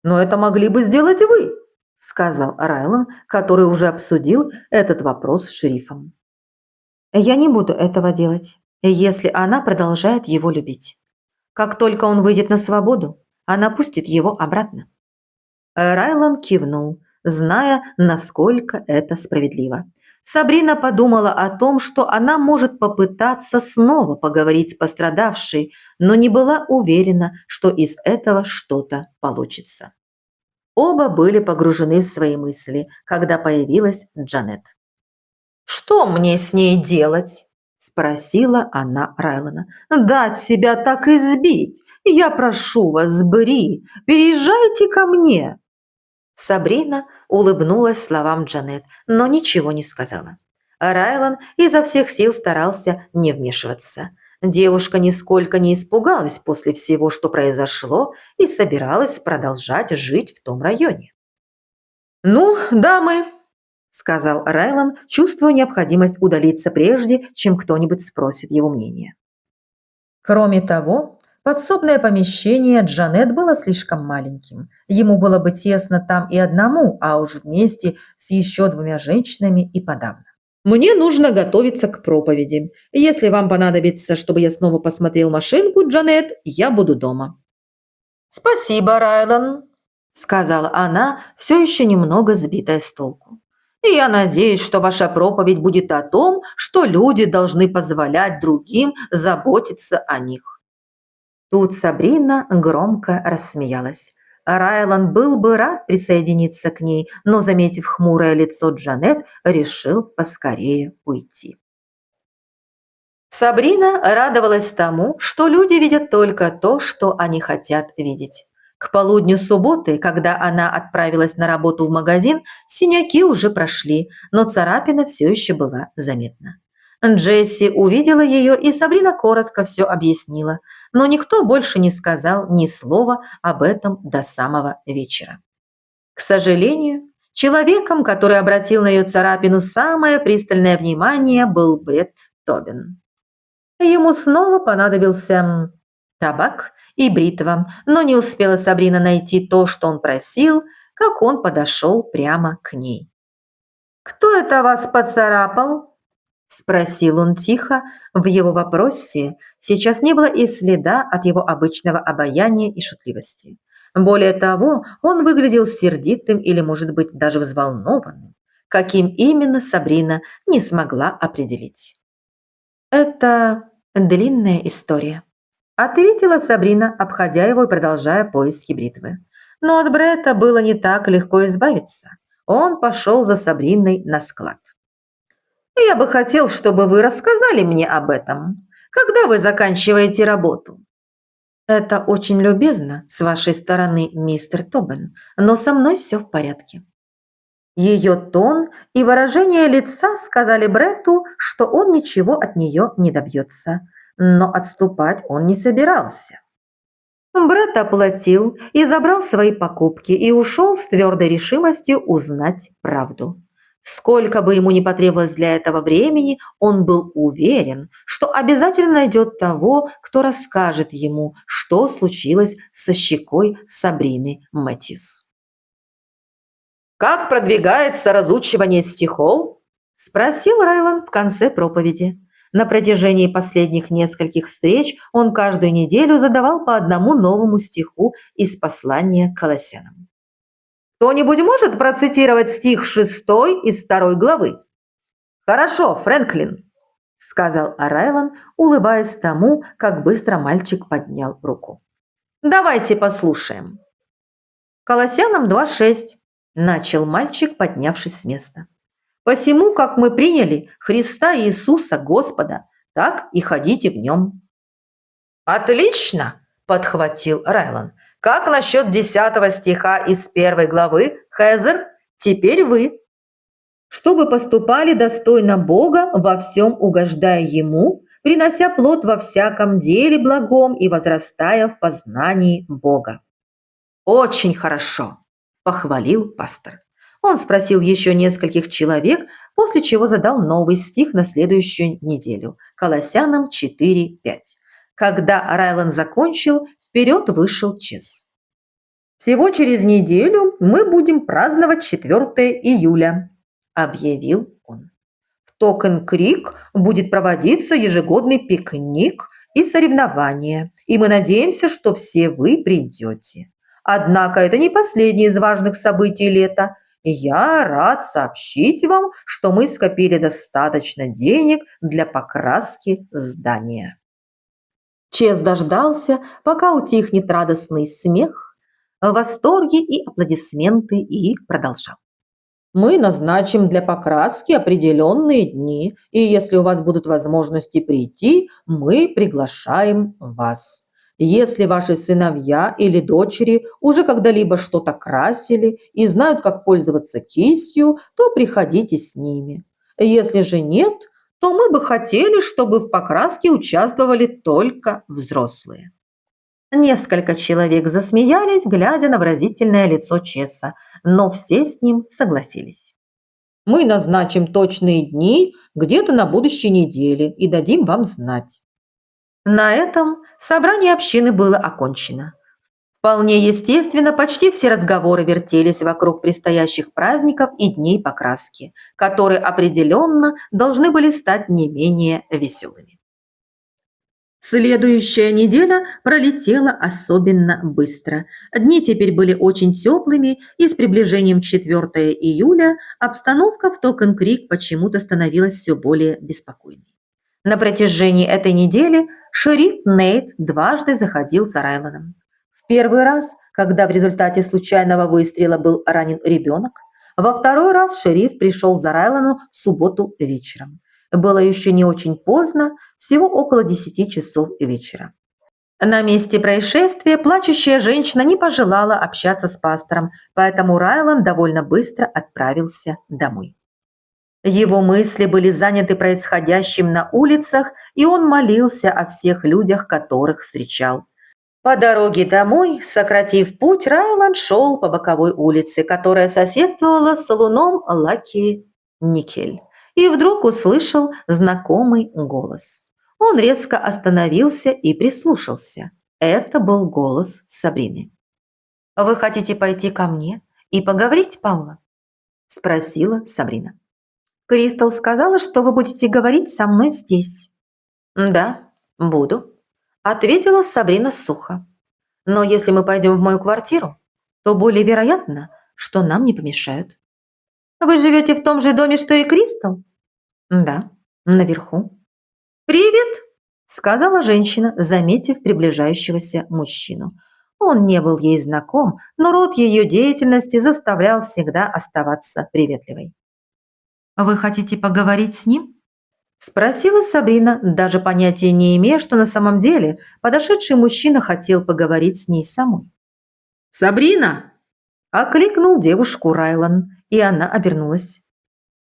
«Но это могли бы сделать вы», – сказал Райлан, который уже обсудил этот вопрос с шерифом. «Я не буду этого делать, если она продолжает его любить. Как только он выйдет на свободу, она пустит его обратно». Райлан кивнул, зная, насколько это справедливо. Сабрина подумала о том, что она может попытаться снова поговорить с пострадавшей, но не была уверена, что из этого что-то получится. Оба были погружены в свои мысли, когда появилась Джанет. «Что мне с ней делать?» – спросила она Райлана. «Дать себя так избить? Я прошу вас, Бри, переезжайте ко мне!» Сабрина улыбнулась словам Джанет, но ничего не сказала. Райлан изо всех сил старался не вмешиваться. Девушка нисколько не испугалась после всего, что произошло, и собиралась продолжать жить в том районе. «Ну, дамы», – сказал Райлан, чувствуя необходимость удалиться прежде, чем кто-нибудь спросит его мнение. Кроме того, подсобное помещение Джанет было слишком маленьким. Ему было бы тесно там и одному, а уж вместе с еще двумя женщинами и подавно. «Мне нужно готовиться к проповеди. Если вам понадобится, чтобы я снова посмотрел машинку, Джанет, я буду дома». «Спасибо, Райлан», – сказала она, все еще немного сбитая с толку. «И я надеюсь, что ваша проповедь будет о том, что люди должны позволять другим заботиться о них». Тут Сабрина громко рассмеялась. Райлан был бы рад присоединиться к ней, но, заметив хмурое лицо Джанет, решил поскорее уйти. Сабрина радовалась тому, что люди видят только то, что они хотят видеть. К полудню субботы, когда она отправилась на работу в магазин, синяки уже прошли, но царапина все еще была заметна. Джесси увидела ее, и Сабрина коротко все объяснила, но никто больше не сказал ни слова об этом до самого вечера. К сожалению, человеком, который обратил на ее царапину самое пристальное внимание, был Бретт Тобин. Ему снова понадобился табак и бритва, но не успела Сабрина найти то, что он просил, как он подошел прямо к ней. «Кто это вас поцарапал?» – спросил он тихо. В его вопросе сейчас не было и следа от его обычного обаяния и шутливости. Более того, он выглядел сердитым или, может быть, даже взволнованным. Каким именно, Сабрина не смогла определить. «Это длинная история», – ответила Сабрина, обходя его и продолжая поиски бритвы. Но от Бретта было не так легко избавиться. Он пошел за Сабриной на склад. «Я бы хотел, чтобы вы рассказали мне об этом. Когда вы заканчиваете работу?» «Это очень любезно с вашей стороны, мистер Тобин, но со мной все в порядке». Ее тон и выражение лица сказали Бретту, что он ничего от нее не добьется, но отступать он не собирался. Бретт оплатил и забрал свои покупки и ушел с твердой решимостью узнать правду. Сколько бы ему ни потребовалось для этого времени, он был уверен, что обязательно найдет того, кто расскажет ему, что случилось со щекой Сабрины Мэтьюс. «Как продвигается разучивание стихов?» – спросил Райлан в конце проповеди. На протяжении последних нескольких встреч он каждую неделю задавал по одному новому стиху из послания к Колоссянам. «Кто-нибудь может процитировать стих 6 из 2 главы?» «Хорошо, Фрэнклин», – сказал Райлан, улыбаясь тому, как быстро мальчик поднял руку. «Давайте послушаем». «Колоссянам 2:6», – начал мальчик, поднявшись с места. «Посему, как мы приняли Христа Иисуса Господа, так и ходите в нем». «Отлично!» – подхватил Райлан. «Как насчет 10 стиха из 1 главы, Хезер? Теперь вы». «Чтобы поступали достойно Бога, во всем угождая Ему, принося плод во всяком деле благом и возрастая в познании Бога». «Очень хорошо!» – похвалил пастор. Он спросил еще нескольких человек, после чего задал новый стих на следующую неделю – Колоссянам 4:5. Когда Райлан закончил, вперед вышел Чес. «Всего через неделю мы будем праздновать 4 июля», – объявил он. «В Токен-Крик будет проводиться ежегодный пикник и соревнования, и мы надеемся, что все вы придете. Однако это не последнее из важных событий лета. Я рад сообщить вам, что мы скопили достаточно денег для покраски здания». Чес дождался, пока утихнет радостный смех, восторги и аплодисменты, и продолжал. «Мы назначим для покраски определенные дни, и если у вас будут возможности прийти, мы приглашаем вас. Если ваши сыновья или дочери уже когда-либо что-то красили и знают, как пользоваться кистью, то приходите с ними. Если же нет, то мы бы хотели, чтобы в покраске участвовали только взрослые». Несколько человек засмеялись, глядя на выразительное лицо Чеса, но все с ним согласились. «Мы назначим точные дни где-то на будущей неделе и дадим вам знать». На этом собрание общины было окончено. Вполне естественно, почти все разговоры вертелись вокруг предстоящих праздников и дней покраски, которые определенно должны были стать не менее веселыми. Следующая неделя пролетела особенно быстро. Дни теперь были очень теплыми, и с приближением 4 июля обстановка в Токен-Крик почему-то становилась все более беспокойной. На протяжении этой недели шериф Нейт дважды заходил за Райланом. В первый раз, когда в результате случайного выстрела был ранен ребенок, во второй раз шериф пришел за Райлану в субботу вечером. Было еще не очень поздно, всего около 10 часов вечера. На месте происшествия плачущая женщина не пожелала общаться с пастором, поэтому Райлан довольно быстро отправился домой. Его мысли были заняты происходящим на улицах, и он молился о всех людях, которых встречал. По дороге домой, сократив путь, Райлан шел по боковой улице, которая соседствовала с салуном Лаки Никель, и вдруг услышал знакомый голос. Он резко остановился и прислушался. Это был голос Сабрины. «Вы хотите пойти ко мне и поговорить, Паула?» – спросила Сабрина. «Кристал сказала, что вы будете говорить со мной здесь». «Да, буду», – ответила Сабрина сухо. «Но если мы пойдем в мою квартиру, то более вероятно, что нам не помешают». «Вы живете в том же доме, что и Кристал?» «Да, наверху». «Привет», – сказала женщина, заметив приближающегося мужчину. Он не был ей знаком, но род ее деятельности заставлял всегда оставаться приветливой. «Вы хотите поговорить с ним?» – спросила Сабрина, даже понятия не имея, что на самом деле подошедший мужчина хотел поговорить с ней самой. «Сабрина!» – окликнул девушку Райлан, и она обернулась.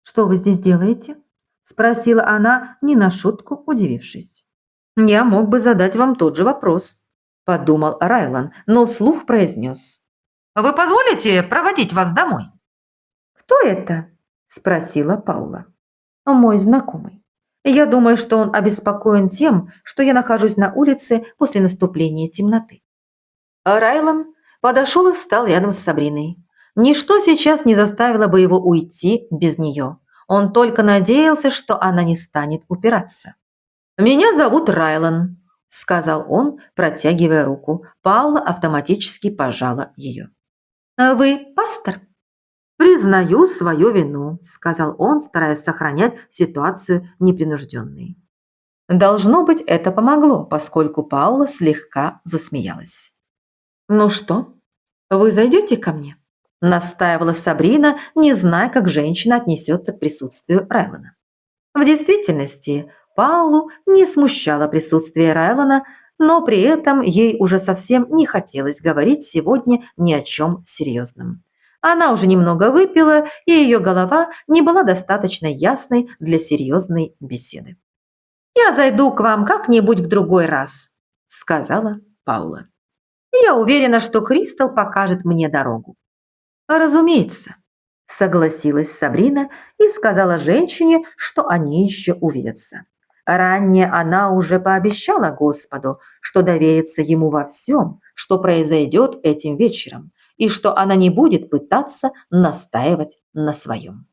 «Что вы здесь делаете?» – спросила она, не на шутку удивившись. «Я мог бы задать вам тот же вопрос», – подумал Райлан, но вслух произнес. «Вы позволите проводить вас домой?» «Кто это?» – спросила Паула. «Мой знакомый. Я думаю, что он обеспокоен тем, что я нахожусь на улице после наступления темноты». Райлан подошел и встал рядом с Сабриной. Ничто сейчас не заставило бы его уйти без нее. Он только надеялся, что она не станет упираться. «Меня зовут Райлан», – сказал он, протягивая руку. Паула автоматически пожала ее. «Вы пастор?» «Признаю свою вину», – сказал он, стараясь сохранять ситуацию непринужденной. Должно быть, это помогло, поскольку Паула слегка засмеялась. «Ну что, вы зайдете ко мне?» – настаивала Сабрина, не зная, как женщина отнесется к присутствию Райлана. В действительности, Паулу не смущало присутствие Райлана, но при этом ей уже совсем не хотелось говорить сегодня ни о чем серьезном. Она уже немного выпила, и ее голова не была достаточно ясной для серьезной беседы. «Я зайду к вам как-нибудь в другой раз», – сказала Паула. «Я уверена, что Кристал покажет мне дорогу». «Разумеется», – согласилась Сабрина и сказала женщине, что они еще увидятся. Ранее она уже пообещала Господу, что доверится ему во всем, что произойдет этим вечером, и что она не будет пытаться настаивать на своем.